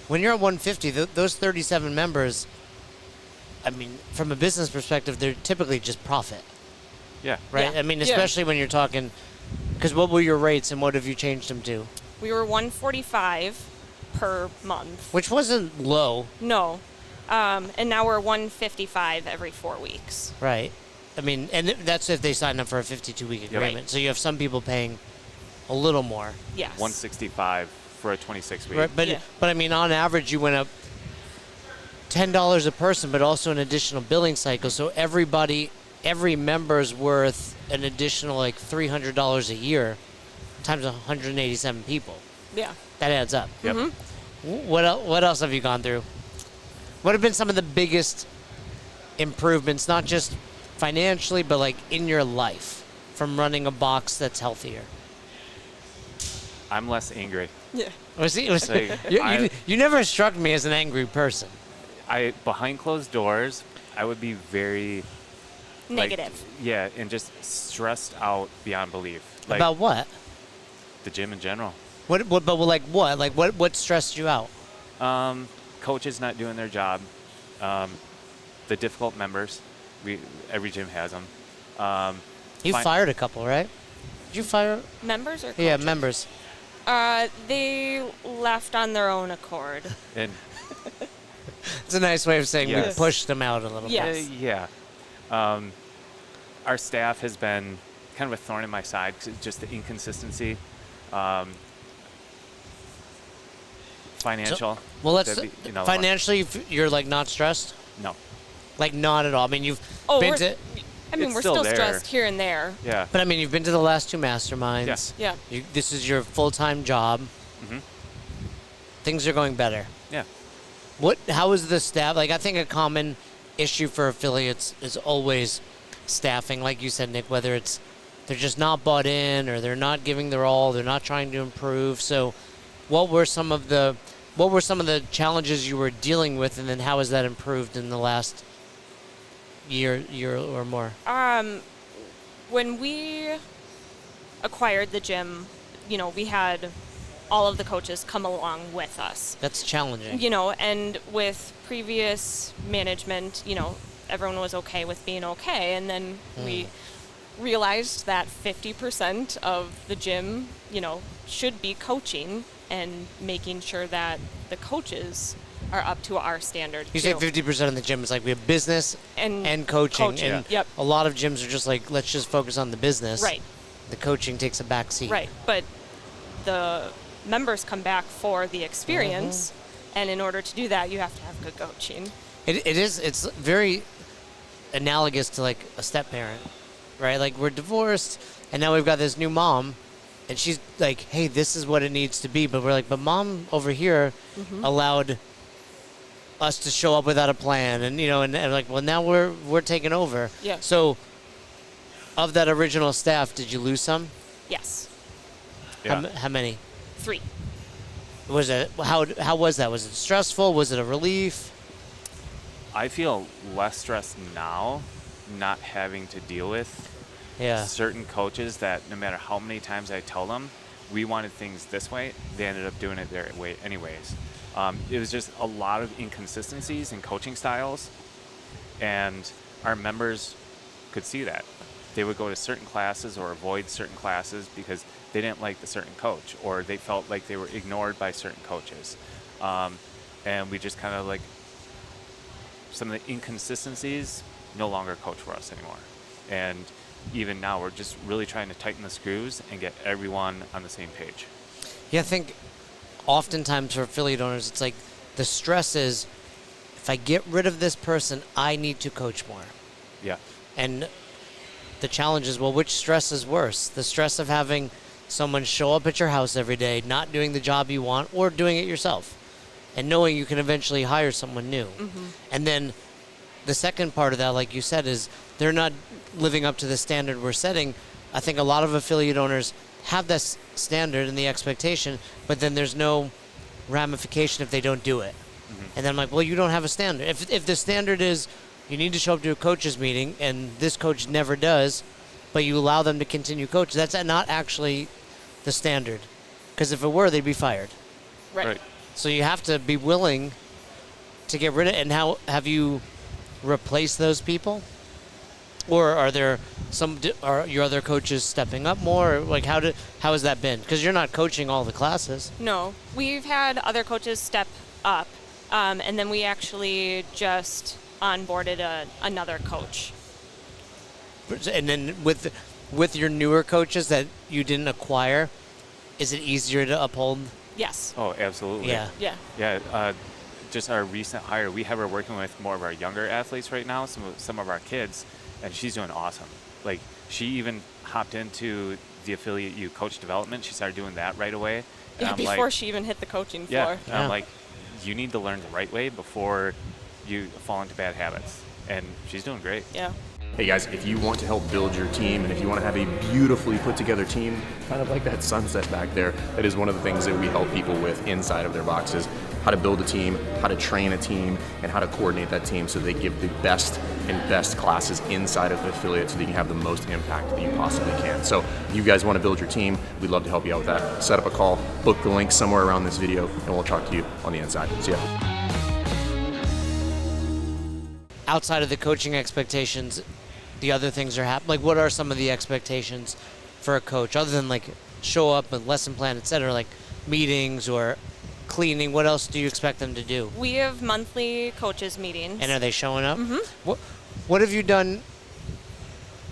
[SPEAKER 3] when you're at 150, those 37 members, from a business perspective, they're typically just profit,
[SPEAKER 2] Yeah.
[SPEAKER 3] right?
[SPEAKER 1] Yeah. Yeah.
[SPEAKER 3] Especially when you're talking, because what were your rates and what have you changed them to?
[SPEAKER 1] We were 145 per month.
[SPEAKER 3] Which wasn't low,
[SPEAKER 1] No. And now we're 155 every 4 weeks.
[SPEAKER 3] right? And that's if they sign up for a 52-week agreement.
[SPEAKER 1] Right.
[SPEAKER 3] So you have some people paying a little more.
[SPEAKER 1] Yes.
[SPEAKER 2] 165 for a 26-week.
[SPEAKER 3] Right, but
[SPEAKER 1] Yeah.
[SPEAKER 3] on average, you went up $10 a person, but also an additional billing cycle. So every member's worth an additional like $300 a year, times 187 people.
[SPEAKER 1] Yeah.
[SPEAKER 3] That adds up.
[SPEAKER 2] Yep.
[SPEAKER 3] What else have you gone through? What have been some of the biggest improvements, not just financially, but like in your life, from running a box that's healthier?
[SPEAKER 2] I'm less angry.
[SPEAKER 1] Yeah.
[SPEAKER 3] You never struck me as an angry person.
[SPEAKER 2] Behind closed doors, I would be very
[SPEAKER 1] Negative.
[SPEAKER 2] and just stressed out beyond belief. Like
[SPEAKER 3] About what?
[SPEAKER 2] the gym in general.
[SPEAKER 3] What stressed you out?
[SPEAKER 2] Coaches not doing their job. The difficult members. Every gym has them.
[SPEAKER 3] You fired a couple, right? Did you fire?
[SPEAKER 1] Members or coaches?
[SPEAKER 3] Yeah, members.
[SPEAKER 1] They left on their own accord.
[SPEAKER 2] And
[SPEAKER 3] It's a nice way of saying we
[SPEAKER 2] Yes.
[SPEAKER 3] pushed them out a little
[SPEAKER 1] Yes.
[SPEAKER 3] bit.
[SPEAKER 2] yeah. Our staff has been kind of a thorn in my side, 'cause it's just the inconsistency. Financial.
[SPEAKER 3] Well, let's
[SPEAKER 2] that'd be another one.
[SPEAKER 3] financially, you're like not stressed,
[SPEAKER 2] No.
[SPEAKER 3] like not at all. I mean, you've
[SPEAKER 1] Oh,
[SPEAKER 3] been
[SPEAKER 1] we're,
[SPEAKER 3] to,
[SPEAKER 1] I mean,
[SPEAKER 2] It's
[SPEAKER 1] we're
[SPEAKER 2] still
[SPEAKER 1] still
[SPEAKER 2] there.
[SPEAKER 1] stressed here and there.
[SPEAKER 2] Yeah.
[SPEAKER 3] but I mean, you've been to the last 2 masterminds.
[SPEAKER 2] Yeah.
[SPEAKER 1] Yeah.
[SPEAKER 3] This is your full-time job.
[SPEAKER 2] Mhm.
[SPEAKER 3] Things are going better.
[SPEAKER 2] Yeah.
[SPEAKER 3] How is the staff? Like, I think a common issue for affiliates is always staffing. Like you said, Nick, whether it's they're just not bought in or they're not giving their all, they're not trying to improve. So, what were some of the challenges you were dealing with, and then how has that improved in the last year or more?
[SPEAKER 1] When we acquired the gym, we had all of the coaches come along with us.
[SPEAKER 3] That's challenging.
[SPEAKER 1] And with previous management, everyone was okay with being okay. And then we realized that 50% of the gym, should be coaching and making sure that the coaches are up to our standard.
[SPEAKER 3] You say 50% of the gym is like we have business and coaching. And
[SPEAKER 1] Yep.
[SPEAKER 3] a lot of gyms are just like, let's just focus on the business.
[SPEAKER 1] Right.
[SPEAKER 3] The coaching takes a back seat.
[SPEAKER 1] Right. But the members come back for the experience, and in order to do that, you have to have good coaching.
[SPEAKER 3] It's very analogous to like a step parent, right? Like we're divorced, and now we've got this new mom, and she's like, hey, this is what it needs to be. But we're like, but mom over here allowed us to show up without a plan, and and like, well, now we're taking over.
[SPEAKER 1] Yeah.
[SPEAKER 3] So, of that original staff, did you lose some?
[SPEAKER 1] Yes.
[SPEAKER 2] Yeah.
[SPEAKER 3] How many?
[SPEAKER 1] 3.
[SPEAKER 3] Was it how was that? Was it stressful? Was it a relief?
[SPEAKER 2] I feel less stressed now, not having to deal with
[SPEAKER 3] Yeah.
[SPEAKER 2] certain coaches that no matter how many times I tell them we wanted things this way, they ended up doing it their way anyways. It was just a lot of inconsistencies in coaching styles, and our members could see that. They would go to certain classes or avoid certain classes because they didn't like the certain coach, or they felt like they were ignored by certain coaches. And we just kind of like, some of the inconsistencies no longer coach for us anymore. And even now, we're just really trying to tighten the screws and get everyone on the same page.
[SPEAKER 3] Yeah, I think oftentimes for affiliate owners, it's like the stress is, if I get rid of this person, I need to coach more.
[SPEAKER 2] Yeah.
[SPEAKER 3] And the challenge is, well, which stress is worse? The stress of having someone show up at your house every day, not doing the job you want, or doing it yourself, and knowing you can eventually hire someone new. And then the second part of that, like you said, is they're not living up to the standard we're setting. I think a lot of affiliate owners have this standard and the expectation, but then there's no ramification if they don't do it. And then I'm like, well, you don't have a standard. If the standard is you need to show up to a coach's meeting and this coach never does, but you allow them to continue coach, that's not actually the standard. Because if it were, they'd be fired.
[SPEAKER 1] Right.
[SPEAKER 3] So you have to be willing to get rid of it. And how have you replaced those people? Or are there are your other coaches stepping up more? Like how has that been? Because you're not coaching all the classes.
[SPEAKER 1] No, we've had other coaches step up, and then we actually just onboarded another coach.
[SPEAKER 3] And then with your newer coaches that you didn't acquire, is it easier to uphold?
[SPEAKER 1] Yes.
[SPEAKER 2] Oh, absolutely.
[SPEAKER 3] Yeah.
[SPEAKER 1] Yeah.
[SPEAKER 2] Yeah. Just our recent hire, we have her working with more of our younger athletes right now, some of our kids, and she's doing awesome. Like, she even hopped into the Affiliate U coach development. She started doing that right away. And
[SPEAKER 1] Yeah,
[SPEAKER 2] I'm
[SPEAKER 1] before
[SPEAKER 2] like,
[SPEAKER 1] she even hit the coaching
[SPEAKER 2] yeah.
[SPEAKER 1] floor.
[SPEAKER 2] And I'm like, you need to learn the right way before you fall into bad habits. And she's doing great.
[SPEAKER 1] Yeah.
[SPEAKER 4] Hey guys, if you want to help build your team and if you want to have a beautifully put together team, kind of like that sunset back there, that is one of the things that we help people with inside of their boxes. how to build a team, how to train a team, and how to coordinate that team so they give the best and best classes inside of the affiliate so that you can have the most impact that you possibly can. So if you guys want to build your team, we'd love to help you out with that. Set up a call, book the link somewhere around this video, and we'll talk to you on the inside. See ya.
[SPEAKER 3] Outside of the coaching expectations, the other things are happening. Like, what are some of the expectations for a coach other than like show up with lesson plan, etc., like meetings or cleaning? What else do you expect them to do?
[SPEAKER 1] We have monthly coaches meetings.
[SPEAKER 3] And are they showing up?
[SPEAKER 1] Mm-hmm.
[SPEAKER 3] What have you done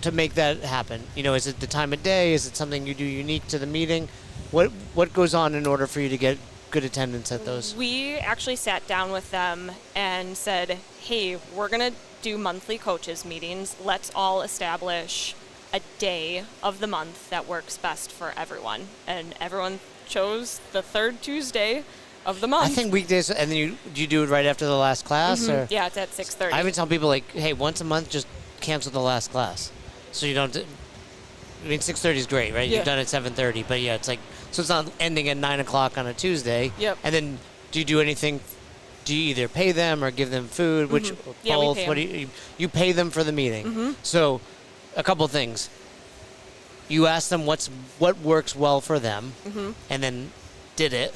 [SPEAKER 3] to make that happen? You know, is it the time of day? Is it something you do unique to the meeting? What goes on in order for you to get good attendance at those?
[SPEAKER 1] We actually sat down with them and said, hey, we're going to do monthly coaches meetings. Let's all establish a day of the month that works best for everyone. And everyone chose the third Tuesday of the month.
[SPEAKER 3] I think weekdays, and then you do it right after the last class? Or?
[SPEAKER 1] Yeah, it's at 6:30.
[SPEAKER 3] I even tell people, like, hey, once a month, just cancel the last class. So you don't, I mean, 6:30 is great, right?
[SPEAKER 1] Yeah.
[SPEAKER 3] You've done it 7:30, but yeah, it's like, so it's not ending at 9 o'clock on a Tuesday.
[SPEAKER 1] Yep.
[SPEAKER 3] And then do you do anything? Do you either pay them or give them food? Which
[SPEAKER 1] Yeah, we
[SPEAKER 3] both?
[SPEAKER 1] pay
[SPEAKER 3] What do you pay them for the meeting? So, a couple things. You ask them what works well for them, and then did it.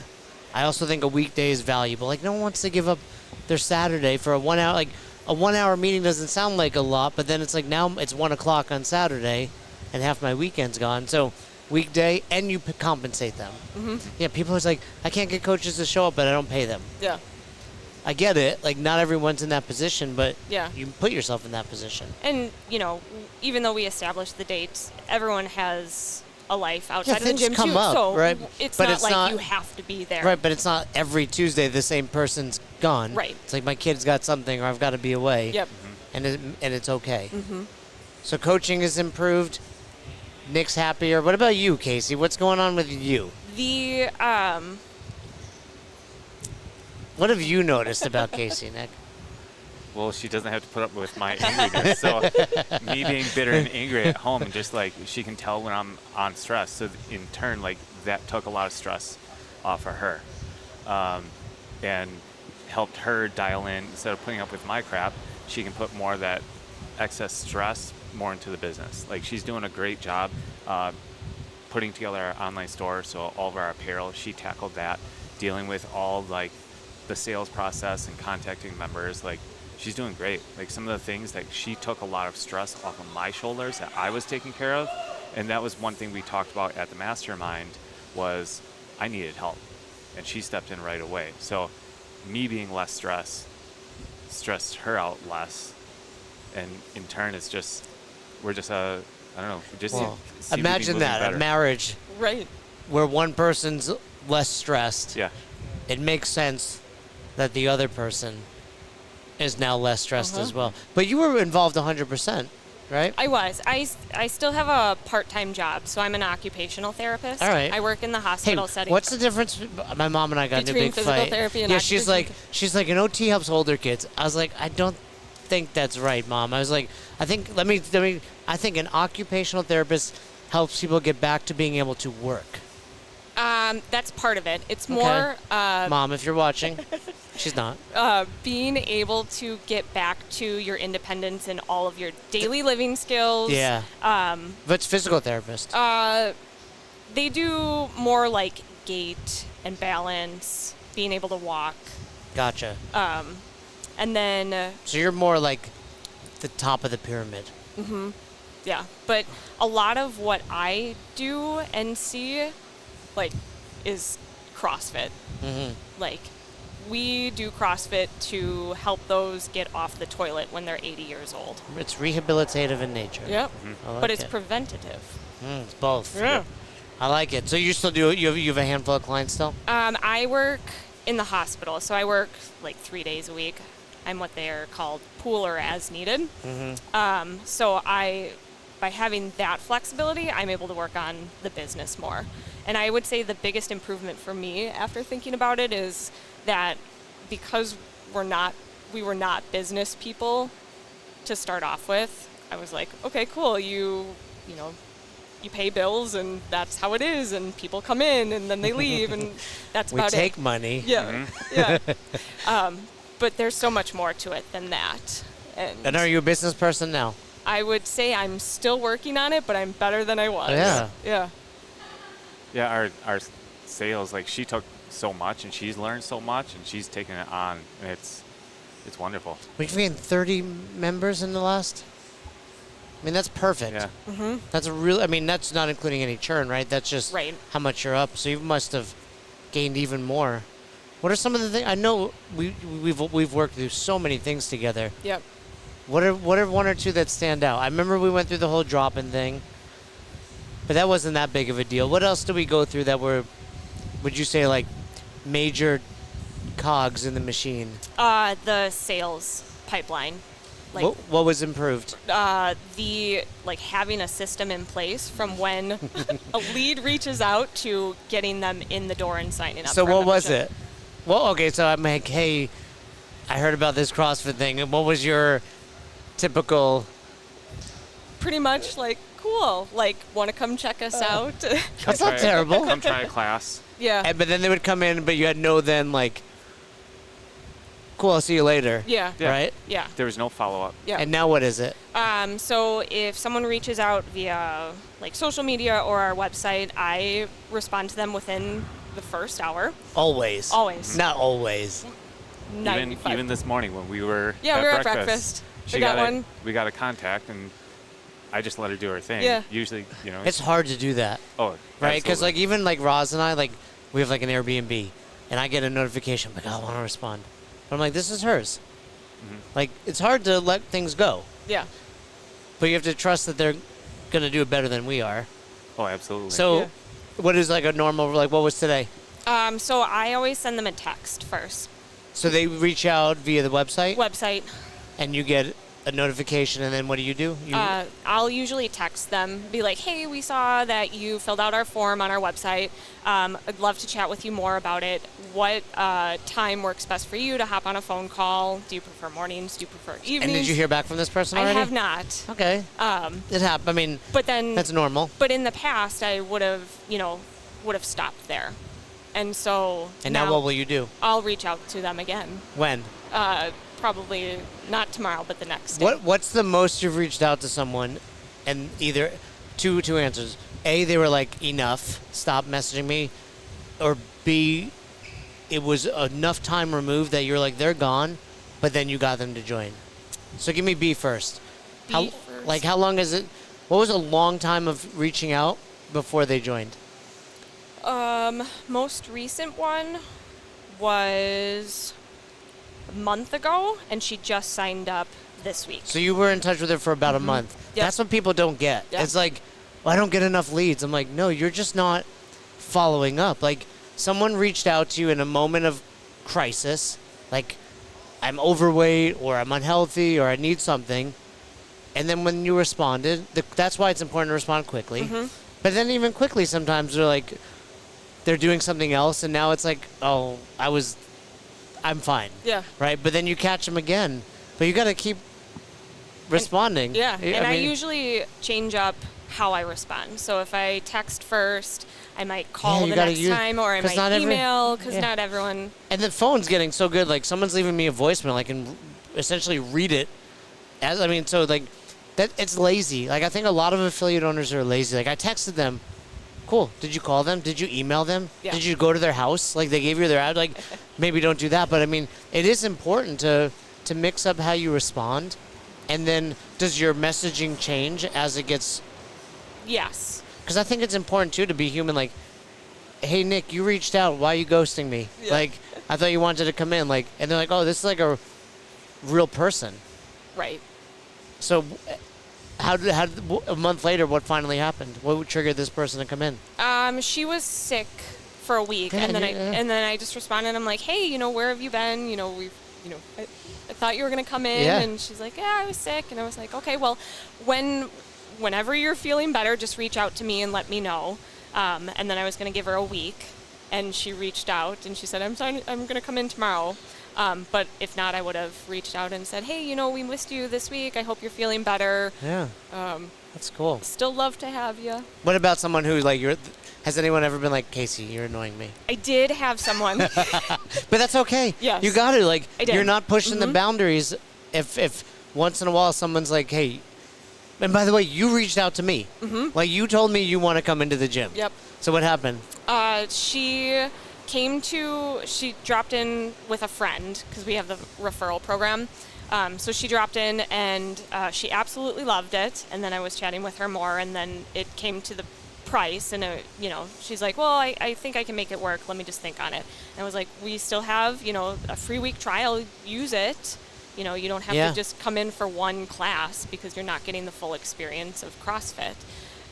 [SPEAKER 3] I also think a weekday is valuable. Like, no one wants to give up their Saturday for a 1 hour. Like, a 1 hour meeting doesn't sound like a lot, but then it's like now it's 1 o'clock on Saturday, and half my weekend's gone. So weekday, and you compensate them. Yeah, people are like, I can't get coaches to show up, but I don't pay them.
[SPEAKER 1] Yeah.
[SPEAKER 3] I get it. Like, not everyone's in that position, but
[SPEAKER 1] Yeah.
[SPEAKER 3] you put yourself in that position.
[SPEAKER 1] And, you know, even though we established the dates, everyone has a life outside of the
[SPEAKER 3] things
[SPEAKER 1] gym
[SPEAKER 3] come
[SPEAKER 1] too.
[SPEAKER 3] up,
[SPEAKER 1] so
[SPEAKER 3] right?
[SPEAKER 1] it's
[SPEAKER 3] But
[SPEAKER 1] not
[SPEAKER 3] it's
[SPEAKER 1] like
[SPEAKER 3] not-
[SPEAKER 1] you have to be there.
[SPEAKER 3] Right, but it's not every Tuesday the same person's gone.
[SPEAKER 1] Right.
[SPEAKER 3] It's like my kid's got something or I've got to be away.
[SPEAKER 1] Yep.
[SPEAKER 3] And it's okay. So coaching is improved. Nick's happier. What about you, Casey? What's going on with you?
[SPEAKER 1] The
[SPEAKER 3] What have you noticed about Casey, Nick?
[SPEAKER 2] Well, she doesn't have to put up with my angriness. So me being bitter and angry at home, and just like she can tell when I'm on stress. So in turn, like that took a lot of stress off of her, and helped her dial in. Instead of putting up with my crap, she can put more of that excess stress more into the business. Like, she's doing a great job putting together our online store. So all of our apparel, she tackled that, dealing with all like the sales process and contacting members. Like, she's doing great. Like, some of the things that she took a lot of stress off of my shoulders that I was taking care of. And that was one thing we talked about at the mastermind, was I needed help, and she stepped in right away. So me being less stressed her out less, and in turn it's just, we're just I don't know, we just
[SPEAKER 3] Well,
[SPEAKER 2] seem to be
[SPEAKER 3] imagine
[SPEAKER 2] moving
[SPEAKER 3] that,
[SPEAKER 2] better.
[SPEAKER 3] a marriage
[SPEAKER 1] right.
[SPEAKER 3] where one person's less stressed.
[SPEAKER 2] Yeah.
[SPEAKER 3] It makes sense that the other person is now less stressed as well. But you were involved 100%, right?
[SPEAKER 1] I was. I still have a part-time job, so I'm an occupational therapist.
[SPEAKER 3] All right.
[SPEAKER 1] I work in the
[SPEAKER 3] Hey,
[SPEAKER 1] hospital setting.
[SPEAKER 3] what's the difference? My mom and I got in a
[SPEAKER 1] Between
[SPEAKER 3] big
[SPEAKER 1] physical
[SPEAKER 3] fight.
[SPEAKER 1] therapy and
[SPEAKER 3] yeah, she's
[SPEAKER 1] occupational
[SPEAKER 3] like, an OT helps older kids. I was like, I don't think that's right, Mom. I was like, I think I think an occupational therapist helps people get back to being able to work.
[SPEAKER 1] That's part of it. It's
[SPEAKER 3] Okay.
[SPEAKER 1] more
[SPEAKER 3] Mom, if you're watching, she's not.
[SPEAKER 1] being able to get back to your independence and all of your daily living skills.
[SPEAKER 3] Yeah. But it's physical therapist.
[SPEAKER 1] They do more like gait and balance, being able to walk.
[SPEAKER 3] Gotcha.
[SPEAKER 1] And then,
[SPEAKER 3] So you're more like the top of the pyramid.
[SPEAKER 1] yeah. But a lot of what I do and see, like, is CrossFit. Like, we do CrossFit to help those get off the toilet when they're 80 years old.
[SPEAKER 3] It's rehabilitative in nature.
[SPEAKER 1] Yep.
[SPEAKER 3] I like
[SPEAKER 1] But it's
[SPEAKER 3] it. It's
[SPEAKER 1] preventative.
[SPEAKER 3] both.
[SPEAKER 1] Yeah.
[SPEAKER 3] I like it. So you still do it? You have a handful of clients still?
[SPEAKER 1] I work in the hospital, so I work like 3 days a week. I'm what they're called pool or as needed. So by having that flexibility, I'm able to work on the business more. And I would say the biggest improvement for me after thinking about it is that because we were not business people to start off with, I was like, okay, cool, you know, you pay bills, and that's how it is, and people come in and then they leave, and that's about it.
[SPEAKER 3] We take money.
[SPEAKER 1] Yeah, yeah. But there's so much more to it than that.
[SPEAKER 3] And are you a business person now?
[SPEAKER 1] I would say I'm still working on it, but I'm better than I was.
[SPEAKER 3] Yeah.
[SPEAKER 1] Yeah.
[SPEAKER 2] Yeah, our sales, like she took so much and she's learned so much and she's taken it on, and it's wonderful.
[SPEAKER 3] We've gained 30 members in the last. I mean, that's perfect.
[SPEAKER 2] Yeah.
[SPEAKER 1] Mm-hmm.
[SPEAKER 3] That's a real. I mean, that's not including any churn, right? That's just
[SPEAKER 1] Right.
[SPEAKER 3] how much you're up. So you must have gained even more. What are some of the things? I know we've worked through so many things together.
[SPEAKER 1] Yep.
[SPEAKER 3] What are one or two that stand out? I remember we went through the whole drop-in thing, but that wasn't that big of a deal. What else did we go through that were, would you say, like major cogs in the machine?
[SPEAKER 1] The sales pipeline. Like
[SPEAKER 3] What was improved?
[SPEAKER 1] the like having a system in place from when a lead reaches out to getting them in the door and signing up.
[SPEAKER 3] So
[SPEAKER 1] for a
[SPEAKER 3] what was
[SPEAKER 1] membership.
[SPEAKER 3] it? Well, okay, so I'm like, hey, I heard about this CrossFit thing. And what was your typical?
[SPEAKER 1] Pretty much like, cool, like, want to come check us out?
[SPEAKER 3] That's not terrible.
[SPEAKER 2] Come try a class.
[SPEAKER 1] Yeah.
[SPEAKER 3] But then they would come in, but you had no then like, cool, I'll see you later.
[SPEAKER 1] Yeah.
[SPEAKER 2] Yeah.
[SPEAKER 3] Right?
[SPEAKER 1] Yeah.
[SPEAKER 2] There was no follow-up.
[SPEAKER 1] Yeah.
[SPEAKER 3] And now what is it?
[SPEAKER 1] So if someone reaches out via like social media or our website, I respond to them within the first hour.
[SPEAKER 3] Always.
[SPEAKER 1] Always.
[SPEAKER 3] Not always.
[SPEAKER 1] 95.
[SPEAKER 2] Even this morning when we were
[SPEAKER 1] Yeah,
[SPEAKER 2] at
[SPEAKER 1] we were at
[SPEAKER 2] breakfast,
[SPEAKER 1] breakfast. We got one.
[SPEAKER 2] We got a contact, and I just let her do her thing.
[SPEAKER 1] Yeah.
[SPEAKER 2] Usually, you know.
[SPEAKER 3] It's hard to do that,
[SPEAKER 2] oh,
[SPEAKER 3] right? Because like
[SPEAKER 2] absolutely.
[SPEAKER 3] even like Roz and I, like we have like an Airbnb, and I get a notification, I'm like, I want to respond. But I'm like, this is hers. Like it's hard to let things go,
[SPEAKER 1] Yeah.
[SPEAKER 3] but you have to trust that they're gonna do it better than we are.
[SPEAKER 2] Oh, absolutely.
[SPEAKER 3] So,
[SPEAKER 1] Yeah.
[SPEAKER 3] what is like a normal? Like, what was today?
[SPEAKER 1] So I always send them a text first.
[SPEAKER 3] So they reach out via the website,
[SPEAKER 1] Website.
[SPEAKER 3] and you get a notification, and then what do? You
[SPEAKER 1] I'll usually text them, be like, hey, we saw that you filled out our form on our website. I'd love to chat with you more about it. What time works best for you to hop on a phone call? Do you prefer mornings? Do you prefer evenings?
[SPEAKER 3] and did you hear back from this person
[SPEAKER 1] I
[SPEAKER 3] already?
[SPEAKER 1] have not.
[SPEAKER 3] Okay. It happened. I mean,
[SPEAKER 1] But then,
[SPEAKER 3] that's normal.
[SPEAKER 1] but in the past, I would have stopped there. And so
[SPEAKER 3] And now what will you do?
[SPEAKER 1] I'll reach out to them again.
[SPEAKER 3] When?
[SPEAKER 1] Probably not tomorrow, but the next day.
[SPEAKER 3] What's the most you've reached out to someone, and either two answers: A, they were like, enough, stop messaging me, or B, it was enough time removed that you're like, they're gone, but then you got them to join. So give me B first.
[SPEAKER 1] B first.
[SPEAKER 3] Like how long is it? What was a long time of reaching out before they joined?
[SPEAKER 1] Most recent one was a month ago, and she just signed up this week.
[SPEAKER 3] So you were in touch with her for about a month.
[SPEAKER 1] Yep.
[SPEAKER 3] That's what people don't get.
[SPEAKER 1] Yeah.
[SPEAKER 3] It's like, well, I don't get enough leads. I'm like, no, you're just not following up. Like, someone reached out to you in a moment of crisis, like, I'm overweight, or I'm unhealthy, or I need something. And then when you responded, that's why it's important to respond quickly. But then even quickly, sometimes they're like, they're doing something else, and now it's like, oh, I'm fine.
[SPEAKER 1] Yeah.
[SPEAKER 3] Right? But then you catch them again. But you got to keep responding.
[SPEAKER 1] Yeah, and I
[SPEAKER 3] mean,
[SPEAKER 1] usually change up how I respond. So if I text first, I might
[SPEAKER 3] Yeah,
[SPEAKER 1] call
[SPEAKER 3] you
[SPEAKER 1] the
[SPEAKER 3] gotta
[SPEAKER 1] next
[SPEAKER 3] use-
[SPEAKER 1] time, or I
[SPEAKER 3] 'cause
[SPEAKER 1] might
[SPEAKER 3] not every-
[SPEAKER 1] email, because
[SPEAKER 3] yeah.
[SPEAKER 1] not everyone...
[SPEAKER 3] And the phone's getting so good. Like, someone's leaving me a voicemail. I can essentially read it. So, like, that it's lazy. Like, I think a lot of affiliate owners are lazy. Like, I texted them. Cool. Did you call them? Did you email them?
[SPEAKER 1] Yeah.
[SPEAKER 3] Did you go to their house? Like, they gave you their ad? Like, maybe don't do that. But, I mean, it is important to mix up how you respond. And then, does your messaging change as it gets...
[SPEAKER 1] Yes.
[SPEAKER 3] Because I think it's important, too, to be human. Like, hey, Nick, you reached out. Why are you ghosting me?
[SPEAKER 1] Yeah.
[SPEAKER 3] Like, I thought you wanted to come in. Like, and they're like, oh, this is like a real person.
[SPEAKER 1] Right.
[SPEAKER 3] So, how did a month later, what finally happened? What triggered this person to come in?
[SPEAKER 1] She was sick for a week, and then I just responded. I'm like, hey, where have you been? I thought you were gonna come in,
[SPEAKER 3] Yeah.
[SPEAKER 1] and she's like, yeah, I was sick, and I was like, okay, well, whenever you're feeling better, just reach out to me and let me know. And then I was gonna give her a week, and she reached out and she said, I'm sorry, I'm gonna come in tomorrow. But if not, I would have reached out and said, hey, we missed you this week. I hope you're feeling better.
[SPEAKER 3] Yeah. That's cool.
[SPEAKER 1] Still love to have you.
[SPEAKER 3] What about someone who's like, has anyone ever been like, Casey, you're annoying me?
[SPEAKER 1] I did have someone.
[SPEAKER 3] But that's okay.
[SPEAKER 1] Yes.
[SPEAKER 3] You got to, like,
[SPEAKER 1] I did.
[SPEAKER 3] you're not pushing the boundaries if once in a while someone's like, hey, and by the way, you reached out to me. Like, you told me you want to come into the gym.
[SPEAKER 1] Yep.
[SPEAKER 3] So what happened?
[SPEAKER 1] She dropped in with a friend because we have the referral program. So she dropped in and she absolutely loved it. And then I was chatting with her more, and then it came to the price, and she's like, well, I think I can make it work. Let me just think on it. And I was like, we still have, a free week trial. Use it. You don't have to just come in for one class because you're not getting the full experience of CrossFit.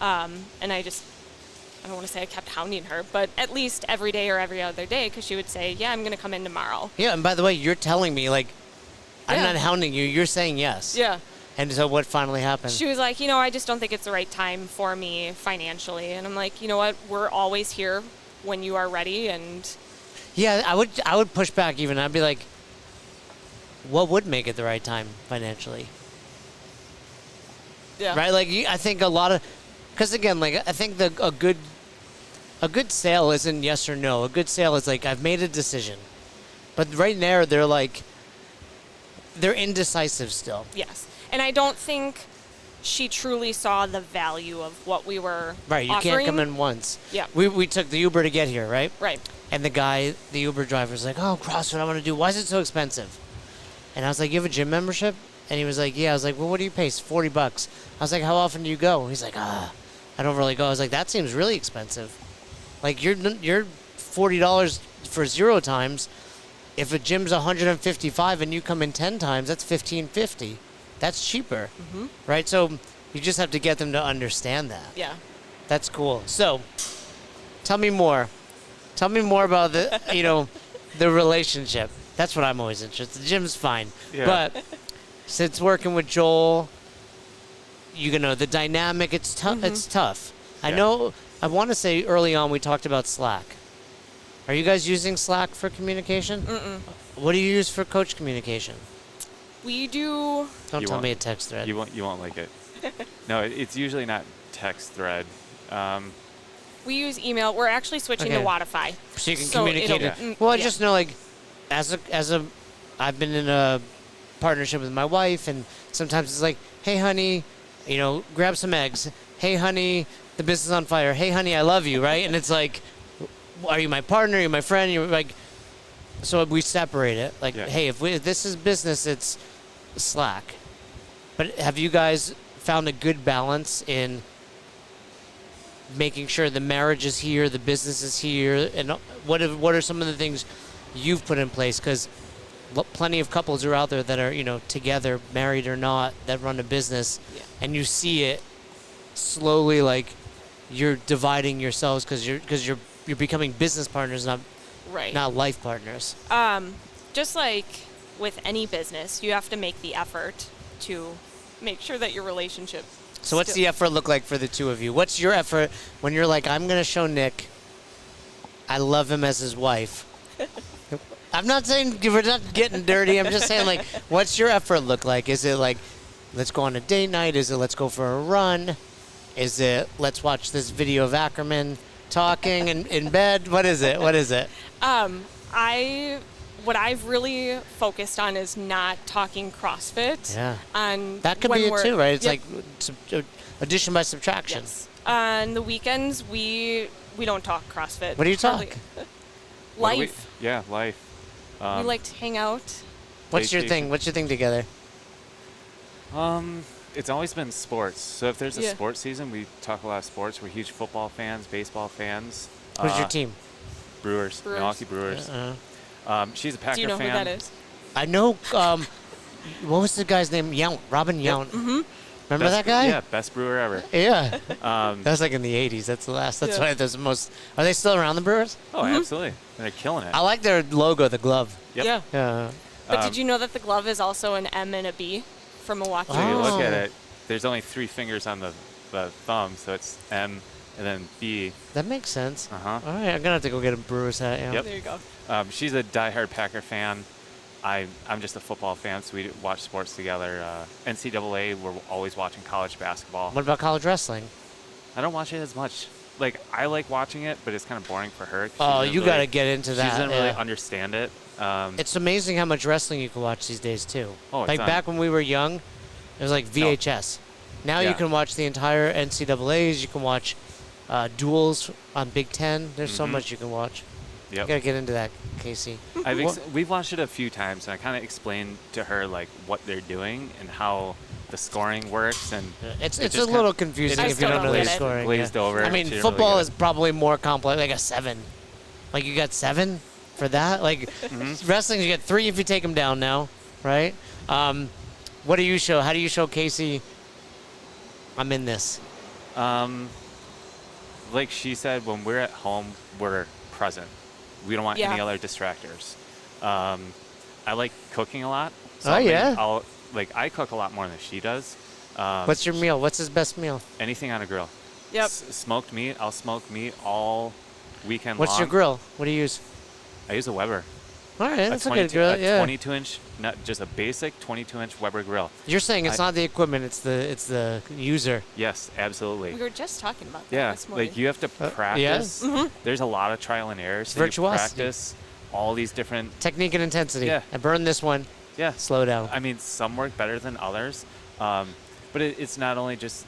[SPEAKER 1] And I don't want to say I kept hounding her, but at least every day or every other day, because she would say, yeah, I'm going to come in tomorrow.
[SPEAKER 3] Yeah, and by the way, you're telling me, like, I'm not hounding you. You're saying yes.
[SPEAKER 1] Yeah.
[SPEAKER 3] And so what finally happened?
[SPEAKER 1] She was like, I just don't think it's the right time for me financially. And I'm like, you know what? We're always here when you are ready. And
[SPEAKER 3] yeah, I would push back even. I'd be like, what would make it the right time financially?
[SPEAKER 1] yeah.
[SPEAKER 3] Right? Like, I think a lot of, because again, like, I think a good sale isn't yes or no. A good sale is like, I've made a decision. But right there, they're indecisive still.
[SPEAKER 1] Yes. And I don't think she truly saw the value of what we were
[SPEAKER 3] Right, you
[SPEAKER 1] offering.
[SPEAKER 3] can't come in once.
[SPEAKER 1] Yeah.
[SPEAKER 3] We took the Uber to get here, right?
[SPEAKER 1] Right.
[SPEAKER 3] And the Uber driver's like, oh, CrossFit, I want to do. Why is it so expensive? And I was like, you have a gym membership? And he was like, yeah. I was like, well, what do you pay? It's $40. I was like, how often do you go? He's like, I don't really go. I was like, that seems really expensive. Like, you're $40 for 0 times. If a gym's $155 and you come in 10 times, that's $15.50. That's cheaper, right? So you just have to get them to understand that.
[SPEAKER 1] Yeah.
[SPEAKER 3] That's cool. So tell me more. Tell me more about the the relationship. That's what I'm always interested. The gym's fine, but since working with Joel, the dynamic. It's tough. It's tough. I know. I want to say early on we talked about Slack. Are you guys using Slack for communication?
[SPEAKER 1] Mm-mm.
[SPEAKER 3] What do you use for coach communication?
[SPEAKER 1] We do.
[SPEAKER 3] Don't tell me a text thread.
[SPEAKER 2] You won't like it. No, it's usually not text thread.
[SPEAKER 1] We use email. We're actually switching to Wodify.
[SPEAKER 3] So you can communicate it.
[SPEAKER 1] it'll-
[SPEAKER 3] Well, I just know, like, I've been in a partnership with my wife, and sometimes it's like, hey, honey, grab some eggs. Hey, honey, the business is on fire. Hey, honey, I love you, right? And it's like, are you my partner? Are you my friend? You're like, so we separate it. Like, hey, if this is business, it's Slack. But have you guys found a good balance in making sure the marriage is here, the business is here, and what are some of the things you've put in place? Because plenty of couples are out there that are together, married or not, that run a business, and you see it slowly, like you're dividing yourselves because you're becoming business partners, not life partners.
[SPEAKER 1] Just like with any business, you have to make the effort to make sure that your relationship.
[SPEAKER 3] So what's the effort look like for the two of you? What's your effort when you're like, I'm going to show Nick I love him as his wife? I'm not saying we're not getting dirty. I'm just saying, like, what's your effort look like? Is it like, let's go on a date night? Is it let's go for a run? Is it let's watch this video of Ackerman talking in bed? What is it?
[SPEAKER 1] What I've really focused on is not talking CrossFit.
[SPEAKER 3] Yeah.
[SPEAKER 1] That
[SPEAKER 3] could be it too, right? It's like addition by subtraction.
[SPEAKER 1] Yes. On the weekends, we don't talk CrossFit.
[SPEAKER 3] What do you talk?
[SPEAKER 1] Life.
[SPEAKER 2] Life.
[SPEAKER 1] We like to hang out.
[SPEAKER 3] What's your thing? What's your thing together?
[SPEAKER 2] It's always been sports. So if there's a sports season, we talk a lot of sports. We're huge football fans, baseball fans.
[SPEAKER 3] Who's your team?
[SPEAKER 2] Brewers. Milwaukee Brewers. She's a Packer fan.
[SPEAKER 1] Do you know who that is?
[SPEAKER 3] I know. What was the guy's name? Yount. Robin Yount.
[SPEAKER 1] Mm-hmm.
[SPEAKER 3] Remember that guy?
[SPEAKER 2] Yeah, best brewer ever.
[SPEAKER 3] Yeah. That was like in the 80s. That's the last. That's why there's the most. Are they still around, the Brewers?
[SPEAKER 2] Oh, absolutely. And they're killing it.
[SPEAKER 3] I like their logo, the glove.
[SPEAKER 2] Yep.
[SPEAKER 3] Yeah.
[SPEAKER 1] But did you know that the glove is also an M and a B from Milwaukee?
[SPEAKER 2] So you look at it, there's only 3 fingers on the thumb, so it's M and then B.
[SPEAKER 3] That makes sense.
[SPEAKER 2] Uh-huh.
[SPEAKER 3] All right, I'm going to have to go get a Brewers hat. Yeah.
[SPEAKER 2] Yep.
[SPEAKER 1] There you go.
[SPEAKER 2] She's a diehard Packer fan. I'm just a football fan, so we watch sports together. NCAA, we're always watching college basketball.
[SPEAKER 3] What about college wrestling?
[SPEAKER 2] I don't watch it as much. Like, I like watching it, but it's kind of boring for her. 'Cause she
[SPEAKER 3] Oh,
[SPEAKER 2] doesn't
[SPEAKER 3] you
[SPEAKER 2] really-
[SPEAKER 3] got to get into that.
[SPEAKER 2] She doesn't really
[SPEAKER 3] yeah.
[SPEAKER 2] understand it.
[SPEAKER 3] It's amazing how much wrestling you can watch these days too.
[SPEAKER 2] Oh, it's
[SPEAKER 3] like
[SPEAKER 2] on-
[SPEAKER 3] back when we were young, it was like VHS. Now you
[SPEAKER 2] Yeah.
[SPEAKER 3] can watch the entire NCAAs. You can watch duels on Big Ten. There's so
[SPEAKER 2] Mhm.
[SPEAKER 3] much you can watch.
[SPEAKER 2] Yep.
[SPEAKER 3] You gotta get into that, Casey.
[SPEAKER 2] We've watched it a few times, and I kind of explained to her like what they're doing and how the scoring works, and
[SPEAKER 3] It's
[SPEAKER 2] it
[SPEAKER 3] a
[SPEAKER 2] just
[SPEAKER 3] little
[SPEAKER 2] kinda-
[SPEAKER 3] confusing
[SPEAKER 1] I
[SPEAKER 3] if you
[SPEAKER 1] still
[SPEAKER 3] don't know
[SPEAKER 1] don't
[SPEAKER 3] the
[SPEAKER 1] get it.
[SPEAKER 3] scoring.
[SPEAKER 2] glazed
[SPEAKER 3] yeah.
[SPEAKER 2] over.
[SPEAKER 3] I mean,
[SPEAKER 2] She didn't really
[SPEAKER 3] football
[SPEAKER 2] get
[SPEAKER 3] is
[SPEAKER 2] it.
[SPEAKER 3] probably more complex. Like a 7. Like you got 7 for that. Like wrestling, you get 3 if you take them down now, right? What do you show? How do you show Casey? I'm in this.
[SPEAKER 2] Like she said, when we're at home, we're present. We don't want any
[SPEAKER 1] Yeah.
[SPEAKER 2] other distractors. I like cooking a lot.
[SPEAKER 3] Oh, yeah?
[SPEAKER 2] I cook a lot more than she does.
[SPEAKER 3] What's your meal? What's his best meal?
[SPEAKER 2] Anything on a grill.
[SPEAKER 1] Yep.
[SPEAKER 2] Smoked meat. I'll smoke meat all weekend
[SPEAKER 3] What's
[SPEAKER 2] long.
[SPEAKER 3] your grill? What do you use?
[SPEAKER 2] I use a Weber.
[SPEAKER 3] All right, that's a good
[SPEAKER 2] 22
[SPEAKER 3] grill.
[SPEAKER 2] a
[SPEAKER 3] Yeah.
[SPEAKER 2] 22-inch, not just a basic 22-inch Weber grill.
[SPEAKER 3] You're saying it's
[SPEAKER 2] I-
[SPEAKER 3] not the equipment; it's the user.
[SPEAKER 2] Yes, absolutely.
[SPEAKER 1] We were just talking about that
[SPEAKER 2] Yeah,
[SPEAKER 1] this morning.
[SPEAKER 2] like you have to practice. There's a lot of trial and error. So you
[SPEAKER 3] Virtuosity.
[SPEAKER 2] practice all these different.
[SPEAKER 3] Technique and intensity.
[SPEAKER 2] Yeah.
[SPEAKER 3] I burned this one.
[SPEAKER 2] Yeah.
[SPEAKER 3] Slow down.
[SPEAKER 2] I mean, some work better than others, but it's not only just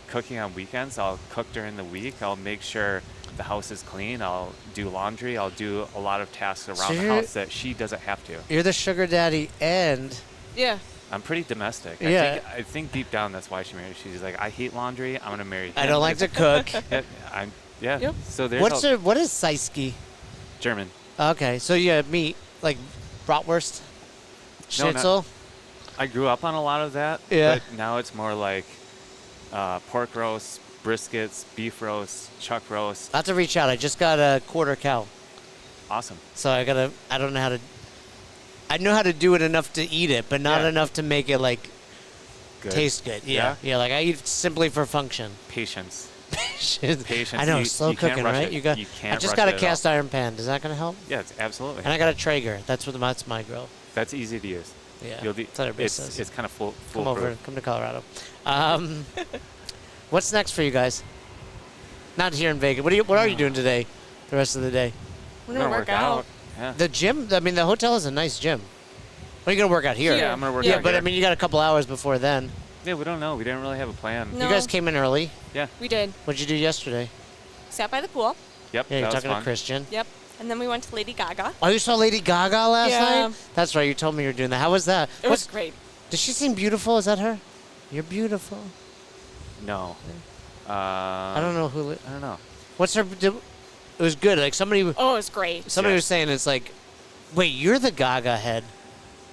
[SPEAKER 2] cooking on weekends. I'll cook during the week. I'll make sure the house is clean. I'll do laundry. I'll do a lot of tasks around the
[SPEAKER 3] you're-
[SPEAKER 2] house that she doesn't have to.
[SPEAKER 3] You're the sugar daddy, and
[SPEAKER 1] Yeah.
[SPEAKER 2] I'm pretty domestic.
[SPEAKER 3] Yeah.
[SPEAKER 2] I think deep down that's why she married. She's like, I hate laundry. I'm gonna marry him.
[SPEAKER 3] I don't like to cook.
[SPEAKER 2] Yeah.
[SPEAKER 1] Yep.
[SPEAKER 2] So there's
[SPEAKER 3] What is Seiske?
[SPEAKER 2] German.
[SPEAKER 3] Okay, so you have meat like bratwurst,
[SPEAKER 2] No, not-
[SPEAKER 3] schnitzel.
[SPEAKER 2] I grew up on a lot of that.
[SPEAKER 3] Yeah.
[SPEAKER 2] But now it's more like pork roast, briskets, beef roast, chuck roast.
[SPEAKER 3] I have to reach out. I just got a quarter cow,
[SPEAKER 2] Awesome.
[SPEAKER 3] so I don't know how to. I know how to do it enough to eat it, but not
[SPEAKER 2] Yeah.
[SPEAKER 3] enough to make it like
[SPEAKER 2] Good.
[SPEAKER 3] taste good. Yeah.
[SPEAKER 2] Yeah?
[SPEAKER 3] Like I eat simply for function.
[SPEAKER 2] Patience.
[SPEAKER 3] Patience. I know,
[SPEAKER 2] You-
[SPEAKER 3] slow
[SPEAKER 2] you can't
[SPEAKER 3] cooking,
[SPEAKER 2] rush
[SPEAKER 3] right?
[SPEAKER 2] it.
[SPEAKER 3] I
[SPEAKER 2] You can't
[SPEAKER 3] just
[SPEAKER 2] rush
[SPEAKER 3] got a
[SPEAKER 2] it at all.
[SPEAKER 3] cast iron pan. Is that gonna help?
[SPEAKER 2] Yeah, it's absolutely.
[SPEAKER 3] And I got a Traeger. That's my grill.
[SPEAKER 2] That's easy to use.
[SPEAKER 3] Yeah.
[SPEAKER 2] You'll be,
[SPEAKER 3] That's what everybody
[SPEAKER 2] it's
[SPEAKER 3] says.
[SPEAKER 2] it's kind of
[SPEAKER 3] Come
[SPEAKER 2] foolproof.
[SPEAKER 3] over. Come to Colorado. What's next for you guys? Not here in Vegas. What are you doing today? The rest of the day?
[SPEAKER 1] We're going to work out.
[SPEAKER 2] Yeah.
[SPEAKER 3] The gym. I mean, the hotel is a nice gym. Are you gonna work out here?
[SPEAKER 1] Yeah,
[SPEAKER 2] I'm gonna work
[SPEAKER 3] Yeah,
[SPEAKER 2] out
[SPEAKER 3] but
[SPEAKER 2] here.
[SPEAKER 3] I mean, you got a couple hours before then.
[SPEAKER 2] Yeah, we don't know. We didn't really have a plan.
[SPEAKER 1] No.
[SPEAKER 3] You guys came in early.
[SPEAKER 2] Yeah.
[SPEAKER 1] We did.
[SPEAKER 3] What'd you do yesterday?
[SPEAKER 1] Sat by the pool.
[SPEAKER 2] Yep.
[SPEAKER 3] Yeah,
[SPEAKER 2] that
[SPEAKER 3] you're
[SPEAKER 2] was
[SPEAKER 3] talking
[SPEAKER 2] fun.
[SPEAKER 3] to Christian.
[SPEAKER 1] Yep. And then we went to Lady Gaga.
[SPEAKER 3] Oh, you saw Lady Gaga last
[SPEAKER 1] Yeah.
[SPEAKER 3] night? That's right. You told me you were doing that. How was that?
[SPEAKER 1] It was great.
[SPEAKER 3] Does she seem beautiful? Is that her? You're beautiful.
[SPEAKER 2] No.
[SPEAKER 3] I don't know who.
[SPEAKER 2] I don't know.
[SPEAKER 3] What's her? It was good. Like somebody
[SPEAKER 1] Oh, it was great.
[SPEAKER 3] was
[SPEAKER 2] Yeah.
[SPEAKER 3] saying it's like, wait, you're the Gaga head.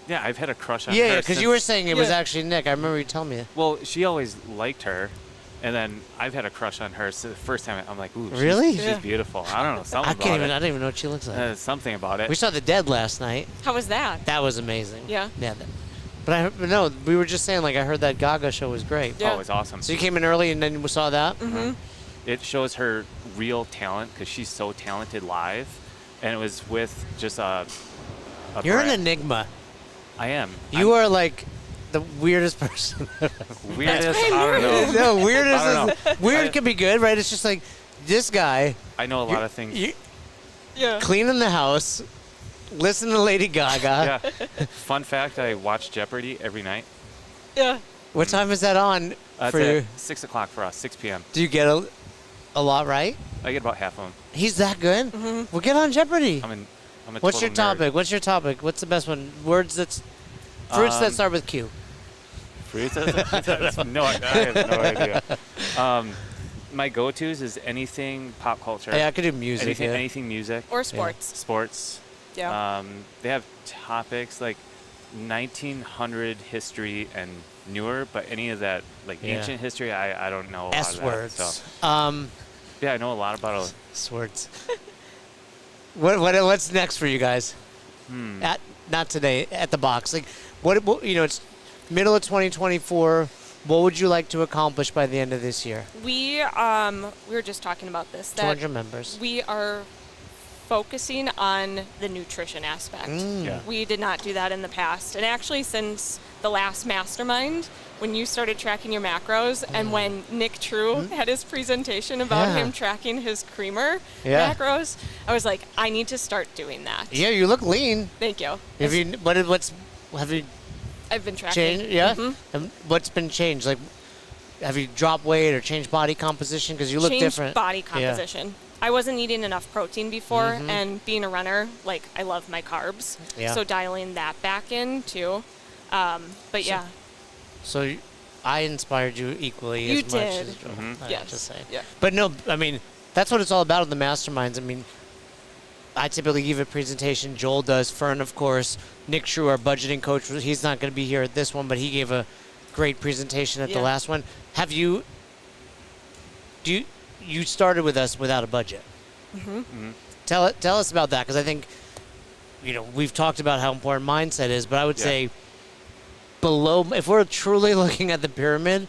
[SPEAKER 2] Yeah, I've had a crush on
[SPEAKER 3] Yeah,
[SPEAKER 2] her.
[SPEAKER 3] yeah, because you
[SPEAKER 2] since-
[SPEAKER 3] were saying it was
[SPEAKER 1] Yeah.
[SPEAKER 3] actually Nick. I remember you telling me.
[SPEAKER 2] Well, she always liked her, and then I've had a crush on her. So the first time I'm like, ooh,
[SPEAKER 3] Really?
[SPEAKER 2] She's
[SPEAKER 1] Yeah.
[SPEAKER 2] beautiful. I don't know, something
[SPEAKER 3] I
[SPEAKER 2] about
[SPEAKER 3] can't even.
[SPEAKER 2] it.
[SPEAKER 3] I don't even know what she looks like.
[SPEAKER 2] Something about it.
[SPEAKER 3] We saw The Dead last night.
[SPEAKER 1] How was that?
[SPEAKER 3] That was amazing.
[SPEAKER 1] Yeah.
[SPEAKER 3] Yeah. But no, we were just saying like I heard that Gaga show was great.
[SPEAKER 1] Yeah.
[SPEAKER 2] Oh, it's awesome.
[SPEAKER 3] So you came in early and then we saw that.
[SPEAKER 1] Mm-hmm.
[SPEAKER 2] It shows her real talent because she's so talented live, and it was with just a
[SPEAKER 3] You're an
[SPEAKER 2] brand.
[SPEAKER 3] enigma.
[SPEAKER 2] I am.
[SPEAKER 3] You are like the weirdest person.
[SPEAKER 2] Weirdest. I don't know.
[SPEAKER 3] No, weirdest.
[SPEAKER 2] I don't
[SPEAKER 3] is, weird can be good, right? It's just like this guy
[SPEAKER 2] I know a lot of things.
[SPEAKER 1] Yeah.
[SPEAKER 3] cleaning the house, listen to Lady Gaga.
[SPEAKER 2] Yeah. Fun fact: I watch Jeopardy every night.
[SPEAKER 1] Yeah.
[SPEAKER 3] What time is that on
[SPEAKER 2] It's
[SPEAKER 3] for you?
[SPEAKER 2] at 6 o'clock for us. 6 p.m.
[SPEAKER 3] Do you get a lot right?
[SPEAKER 2] I get about half of them.
[SPEAKER 3] He's that good.
[SPEAKER 1] Mm-hmm.
[SPEAKER 3] Well, get on Jeopardy.
[SPEAKER 2] I'm a
[SPEAKER 3] What's your
[SPEAKER 2] total nerd.
[SPEAKER 3] topic? What's your topic? What's the best one? Words that's fruits that
[SPEAKER 2] Um,
[SPEAKER 3] start with Q.
[SPEAKER 2] Fruits? I have no idea. My go-tos is anything pop culture.
[SPEAKER 3] Yeah, I could do music.
[SPEAKER 2] anything,
[SPEAKER 3] yeah.
[SPEAKER 2] anything music.
[SPEAKER 1] Or sports.
[SPEAKER 2] Sports.
[SPEAKER 1] Yeah.
[SPEAKER 2] They have topics like 1900 history and newer, but any of that like
[SPEAKER 3] Yeah.
[SPEAKER 2] ancient history, I don't know a lot
[SPEAKER 3] S
[SPEAKER 2] of that.
[SPEAKER 3] words.
[SPEAKER 2] So, yeah, I know a lot about it.
[SPEAKER 3] S words. What's next for you guys? Not today at the box. Like what it's middle of 2024. What would you like to accomplish by the end of this year?
[SPEAKER 1] We were just talking about this. That
[SPEAKER 3] 200 members.
[SPEAKER 1] we are focusing on the nutrition aspect.
[SPEAKER 2] Yeah.
[SPEAKER 1] We did not do that in the past. And actually, since the last mastermind, when you started tracking your macros and when Nick True had his presentation about him tracking his creamer macros, I was like, I need to start doing that.
[SPEAKER 3] Yeah, you look lean.
[SPEAKER 1] Thank you.
[SPEAKER 3] Have you
[SPEAKER 1] I've been tracking.
[SPEAKER 3] changed? Yeah. And what's been changed? Like, have you dropped weight or changed body composition? Because you look
[SPEAKER 1] Changed
[SPEAKER 3] different.
[SPEAKER 1] body composition. I wasn't eating enough protein before, and being a runner, like, I love my carbs.
[SPEAKER 3] Yeah.
[SPEAKER 1] So dialing that back in too. But yeah.
[SPEAKER 3] So I inspired you equally
[SPEAKER 1] You
[SPEAKER 3] as much
[SPEAKER 1] did.
[SPEAKER 3] as Joel. I
[SPEAKER 1] Yes.
[SPEAKER 3] have to say.
[SPEAKER 1] Yeah.
[SPEAKER 3] But no, I mean, that's what it's all about in the masterminds. I mean, I typically give a presentation. Joel does. Fern, of course. Nick True, our budgeting coach, he's not going to be here at this one, but he gave a great presentation at the last one. Have you? You started with us without a budget? Tell us about that, because I think, we've talked about how important mindset is, but I would say below, if we're truly looking at the pyramid,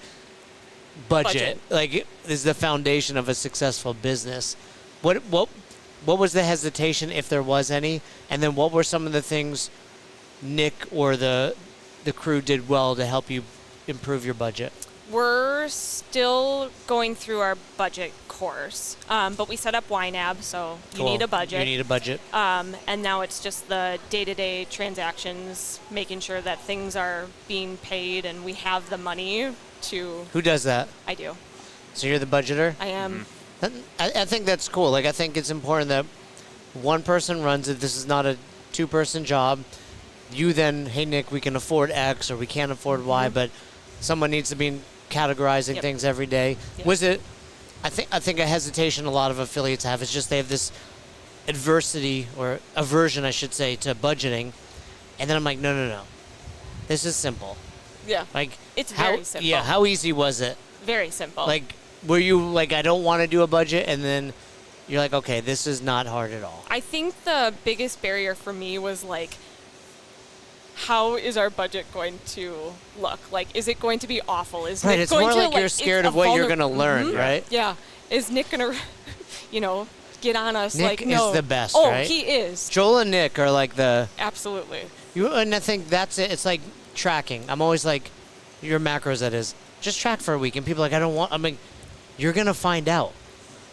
[SPEAKER 3] budget. Like, is the foundation of a successful business. What was the hesitation, if there was any, and then what were some of the things Nick or the crew did well to help you improve your budget?
[SPEAKER 1] We're still going through our budget course, but we set up YNAB, so you need a budget.
[SPEAKER 3] You need a budget.
[SPEAKER 1] And now it's just the day-to-day transactions, making sure that things are being paid and we have the money to...
[SPEAKER 3] Who does that?
[SPEAKER 1] I do.
[SPEAKER 3] So you're the budgeter?
[SPEAKER 1] I am.
[SPEAKER 3] I think that's cool. Like, I think it's important that one person runs it. This is not a two-person job. You then, hey, Nick, we can afford X or we can't afford Y, but someone needs to be categorizing things every day.
[SPEAKER 1] Yep.
[SPEAKER 3] Was it, I think a hesitation a lot of affiliates have is just they have this adversity or aversion, I should say, to budgeting. And then I'm like, no. This is simple.
[SPEAKER 1] Yeah.
[SPEAKER 3] Like,
[SPEAKER 1] It's very simple.
[SPEAKER 3] Yeah, how easy was it?
[SPEAKER 1] Very simple.
[SPEAKER 3] Like, were you like, I don't want to do a budget, and then you're like, okay, this is not hard at all?
[SPEAKER 1] I think the biggest barrier for me was like, how is our budget going to look? Like, is it going to be awful? Is
[SPEAKER 3] Right,
[SPEAKER 1] Nick
[SPEAKER 3] it's
[SPEAKER 1] going
[SPEAKER 3] more
[SPEAKER 1] to,
[SPEAKER 3] like you're scared of what you're going to learn, right?
[SPEAKER 1] Yeah. Is Nick going to, get on us?
[SPEAKER 3] Nick
[SPEAKER 1] like, no.
[SPEAKER 3] is the best,
[SPEAKER 1] oh,
[SPEAKER 3] right?
[SPEAKER 1] he is.
[SPEAKER 3] Joel and Nick are like
[SPEAKER 1] Absolutely.
[SPEAKER 3] and I think that's it. It's like tracking. I'm always like, your macros, that is, just track for a week. And people are like, I mean, you're going to find out,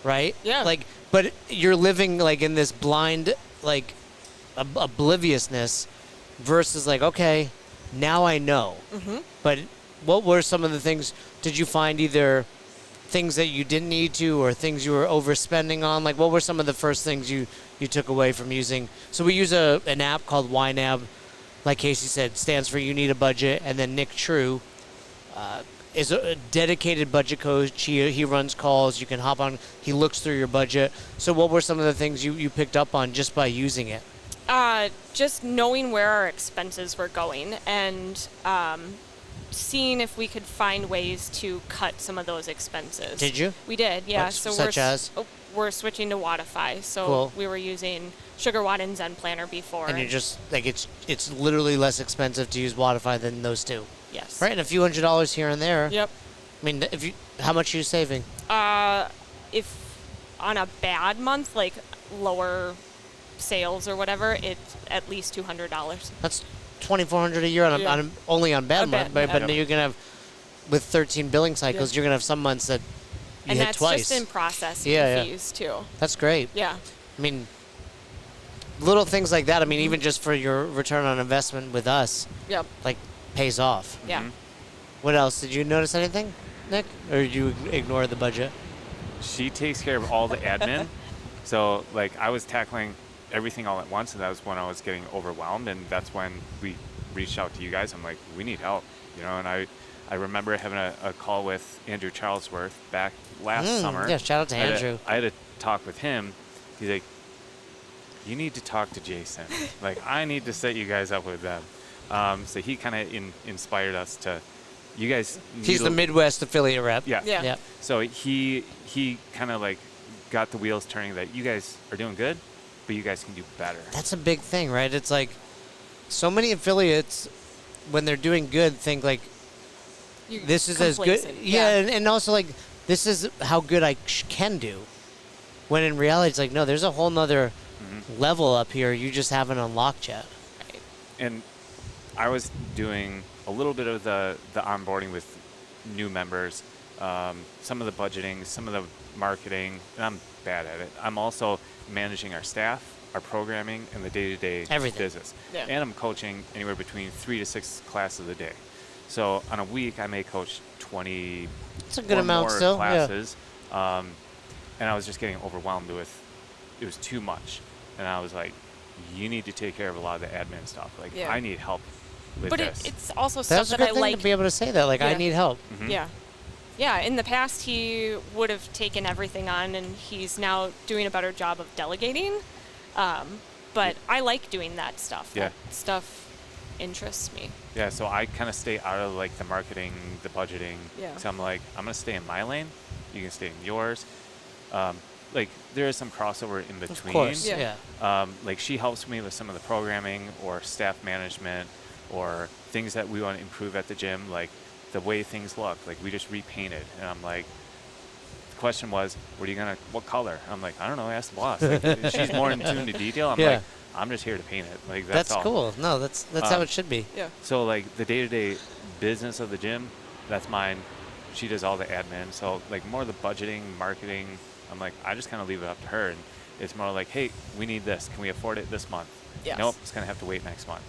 [SPEAKER 3] right?
[SPEAKER 1] Yeah.
[SPEAKER 3] Like, but you're living like in this blind, like, obliviousness versus like, okay, now I know. But what were some of the things, did you find either things that you didn't need to or things you were overspending on? Like, what were some of the first things you took away from using? So we use an app called YNAB, like Casey said, stands for You Need a Budget. And then Nick True is a dedicated budget coach. He runs calls. You can hop on. He looks through your budget. So what were some of the things you picked up on just by using it?
[SPEAKER 1] Just knowing where our expenses were going and seeing if we could find ways to cut some of those expenses.
[SPEAKER 3] Did you?
[SPEAKER 1] We did, yeah. We're switching to Watify. So
[SPEAKER 3] Cool.
[SPEAKER 1] We were using SugarWatt and Zen Planner before.
[SPEAKER 3] And you're just like, it's literally less expensive to use Watify than those two.
[SPEAKER 1] Yes.
[SPEAKER 3] Right, and a few $100s here and there.
[SPEAKER 1] Yep.
[SPEAKER 3] I mean, how much are you saving?
[SPEAKER 1] If on a bad month, like lower sales or whatever, it's at least $200.
[SPEAKER 3] That's $2,400 a year only on bad month. But you're gonna have, with 13 billing cycles, you're gonna have some months that you hit twice.
[SPEAKER 1] And that's just in processing fees too.
[SPEAKER 3] That's great.
[SPEAKER 1] Yeah.
[SPEAKER 3] I mean, little things like that. I mean, even just for your return on investment with us,
[SPEAKER 1] Yep.
[SPEAKER 3] like, pays off.
[SPEAKER 1] Yeah.
[SPEAKER 3] What else? Did you notice anything, Nick? Or did you ignore the budget?
[SPEAKER 2] She takes care of all the admin. So, like, I was tackling everything all at once, and that was when I was getting overwhelmed, and that's when we reached out to you guys. I'm like, we need help, and I remember having a call with Andrew Charlesworth back last summer.
[SPEAKER 3] Yeah, shout out to Andrew.
[SPEAKER 2] I had a talk with him. He's like, you need to talk to Jason. Like, I need to set you guys up with them. So he kind of inspired us to, you guys.
[SPEAKER 3] He's the Midwest affiliate rep.
[SPEAKER 2] Yeah. So he kind of like got the wheels turning that you guys are doing good, but you guys can do better.
[SPEAKER 3] That's a big thing, right? It's like so many affiliates, when they're doing good, think like, this is as good. Yeah, and also like, this is how good I can do. When in reality, it's like, no, there's a whole nother level up here you just haven't unlocked yet.
[SPEAKER 2] And I was doing a little bit of the onboarding with new members, some of the budgeting, some of the marketing, and I'm bad at it. I'm also managing our staff, our programming, and the day-to-day business.
[SPEAKER 1] Yeah.
[SPEAKER 2] And I'm coaching anywhere between 3 to 6 classes a day. So on a week, I may coach 20
[SPEAKER 3] It's a good
[SPEAKER 2] or
[SPEAKER 3] amount
[SPEAKER 2] more
[SPEAKER 3] still.
[SPEAKER 2] classes. And I was just getting overwhelmed with, it was too much. And I was like, you need to take care of a lot of the admin stuff. Like,
[SPEAKER 1] Yeah.
[SPEAKER 2] I need help with
[SPEAKER 1] But
[SPEAKER 2] this.
[SPEAKER 1] it's also
[SPEAKER 3] That's
[SPEAKER 1] stuff
[SPEAKER 3] a
[SPEAKER 1] that
[SPEAKER 3] good
[SPEAKER 1] I
[SPEAKER 3] thing
[SPEAKER 1] like.
[SPEAKER 3] to be able to say that. Like, I
[SPEAKER 1] Yeah.
[SPEAKER 3] need help.
[SPEAKER 2] Mhm.
[SPEAKER 1] Yeah. Yeah, in the past he would have taken everything on, and he's now doing a better job of delegating. But I like doing that stuff.
[SPEAKER 2] Yeah.
[SPEAKER 1] That stuff interests me.
[SPEAKER 2] Yeah, so I kind of stay out of like the marketing, the budgeting.
[SPEAKER 1] Yeah.
[SPEAKER 2] So I'm like, I'm gonna stay in my lane. You can stay in yours. Like there is some crossover in between.
[SPEAKER 3] Of course.
[SPEAKER 1] Yeah.
[SPEAKER 3] Yeah.
[SPEAKER 2] Like she helps me with some of the programming or staff management or things that we want to improve at the gym, like the way things look. Like we just repainted, and I'm like, the question was, what color? I'm like, I don't know, ask the boss. Like, she's more in tune to detail. I'm
[SPEAKER 3] Yeah.
[SPEAKER 2] like, I'm just here to paint it. Like that's all.
[SPEAKER 3] cool. No, that's how it should be.
[SPEAKER 1] Yeah.
[SPEAKER 2] So like the day-to-day business of the gym, that's mine. She does all the admin. So like more the budgeting, marketing, I'm like, I just kind of leave it up to her. And it's more like, hey, we need this. Can we afford it this month?
[SPEAKER 1] Yes.
[SPEAKER 2] Nope, it's gonna have to wait next month.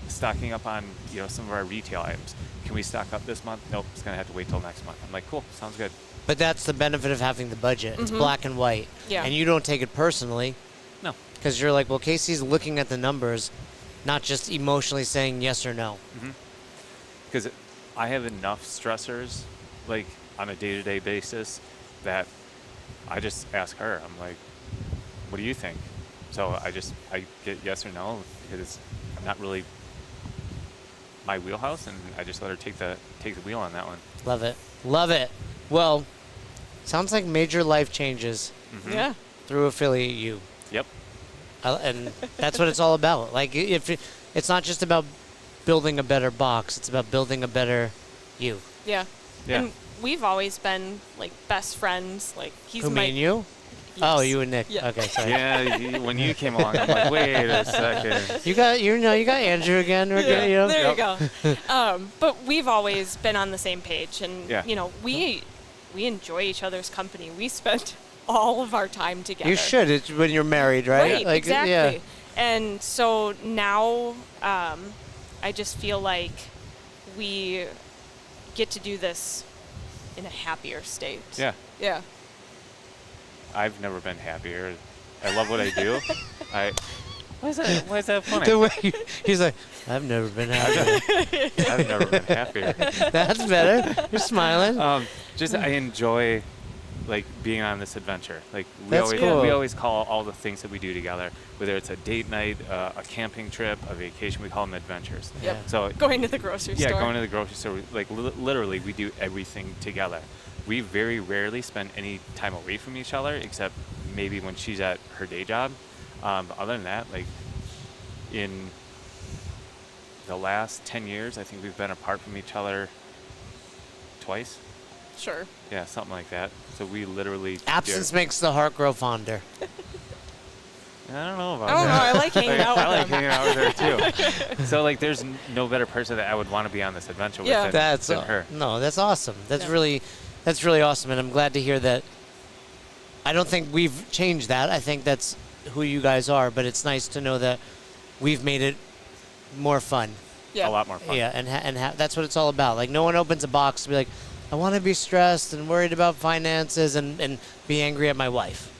[SPEAKER 2] Stocking up on some of our retail items. Can we stock up this month? Nope, it's gonna have to wait till next month. I'm like, cool, sounds good.
[SPEAKER 3] But that's the benefit of having the budget. It's black and white.
[SPEAKER 1] Yeah.
[SPEAKER 3] And you don't take it personally
[SPEAKER 2] No.
[SPEAKER 3] because you're like, well, Casey's looking at the numbers, not just emotionally saying yes or no.
[SPEAKER 2] Because I have enough stressors, like on a day-to-day basis, that I just ask her. I'm like, "What do you think?" So I get yes or no because it's not really my wheelhouse, and I just let her take the wheel on that one.
[SPEAKER 3] Love it. Love it. Well, sounds like major life changes
[SPEAKER 1] Yeah.
[SPEAKER 3] through Affiliate U.
[SPEAKER 2] Yep.
[SPEAKER 3] And that's what it's all about. Like, it's not just about building a better box. It's about building a better you.
[SPEAKER 1] Yeah.
[SPEAKER 2] Yeah.
[SPEAKER 1] And we've always been like best friends. Like he's
[SPEAKER 3] Who,
[SPEAKER 1] my
[SPEAKER 3] me and you?
[SPEAKER 1] Yes.
[SPEAKER 3] Oh, you and Nick.
[SPEAKER 1] Yeah.
[SPEAKER 3] Okay, sorry.
[SPEAKER 2] Yeah. When you came along, I'm like, wait a second.
[SPEAKER 3] You got Andrew again. We're good, you know?
[SPEAKER 1] There you go. But we've always been on the same page, and
[SPEAKER 2] Yeah.
[SPEAKER 1] we enjoy each other's company. We spend all of our time together.
[SPEAKER 3] You should. It's when you're married, right?
[SPEAKER 1] Right,
[SPEAKER 3] Like,
[SPEAKER 1] exactly.
[SPEAKER 3] Yeah.
[SPEAKER 1] And so now I just feel like we get to do this in a happier state.
[SPEAKER 2] Yeah.
[SPEAKER 1] Yeah.
[SPEAKER 2] I've never been happier. I love what I do. Why is that funny?
[SPEAKER 3] The way he's like, I've never been happier.
[SPEAKER 2] I've never been happier.
[SPEAKER 3] That's better. You're smiling.
[SPEAKER 2] I enjoy like being on this adventure. Like
[SPEAKER 3] That's cool.
[SPEAKER 2] we always call all the things that we do together, whether it's a date night, a camping trip, a vacation, we call them adventures.
[SPEAKER 1] Yep.
[SPEAKER 2] So
[SPEAKER 1] Going to the grocery
[SPEAKER 2] yeah,
[SPEAKER 1] store.
[SPEAKER 2] going to the grocery store. Like literally, we do everything together. We very rarely spend any time away from each other, except maybe when she's at her day job. But other than that, like in the last 10 years, I think we've been apart from each other twice.
[SPEAKER 1] Sure.
[SPEAKER 2] Yeah, something like that. So we literally
[SPEAKER 3] Absence makes the heart grow fonder.
[SPEAKER 2] I don't know about
[SPEAKER 1] I don't know.
[SPEAKER 2] that.
[SPEAKER 1] I like hanging out with
[SPEAKER 2] I like
[SPEAKER 1] them.
[SPEAKER 2] hanging out with her too. So like, there's no better person that I would want to be on this adventure
[SPEAKER 1] Yeah.
[SPEAKER 2] with
[SPEAKER 3] That's
[SPEAKER 2] than her.
[SPEAKER 3] No, that's awesome. That's
[SPEAKER 1] Yeah.
[SPEAKER 3] really awesome, and I'm glad to hear that. I don't think we've changed that. I think that's who you guys are, but it's nice to know that we've made it more fun.
[SPEAKER 1] Yeah.
[SPEAKER 2] A lot more fun.
[SPEAKER 3] Yeah, and that's what it's all about. Like, no one opens a box to be like, I want to be stressed and worried about finances and be angry at my wife,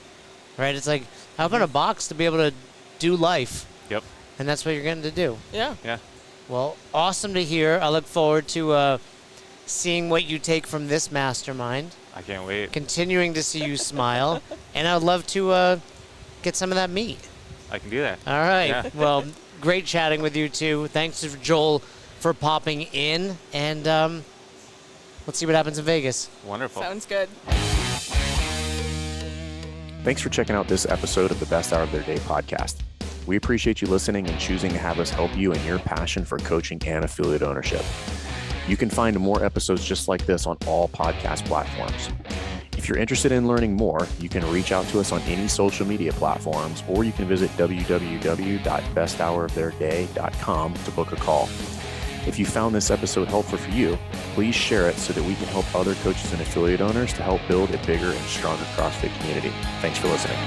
[SPEAKER 3] right? It's like, I open a box to be able to do life,
[SPEAKER 2] Yep.
[SPEAKER 3] and that's what you're getting to do.
[SPEAKER 1] Yeah.
[SPEAKER 2] Yeah.
[SPEAKER 3] Well, awesome to hear. I look forward to seeing what you take from this mastermind,
[SPEAKER 2] I can't wait.
[SPEAKER 3] continuing to see you smile, and I'd love to get some of that meat.
[SPEAKER 2] I can do that.
[SPEAKER 3] All right.
[SPEAKER 2] Yeah.
[SPEAKER 3] Well, great chatting with you two. Thanks to Joel for popping in, and let's see what happens in Vegas.
[SPEAKER 2] Wonderful.
[SPEAKER 1] Sounds good.
[SPEAKER 4] Thanks for checking out this episode of the Best Hour of Their Day podcast. We appreciate you listening and choosing to have us help you in your passion for coaching and affiliate ownership. You can find more episodes just like this on all podcast platforms. If you're interested in learning more, you can reach out to us on any social media platforms, or you can visit www.besthouroftheirday.com to book a call. If you found this episode helpful for you, please share it so that we can help other coaches and affiliate owners to help build a bigger and stronger CrossFit community. Thanks for listening.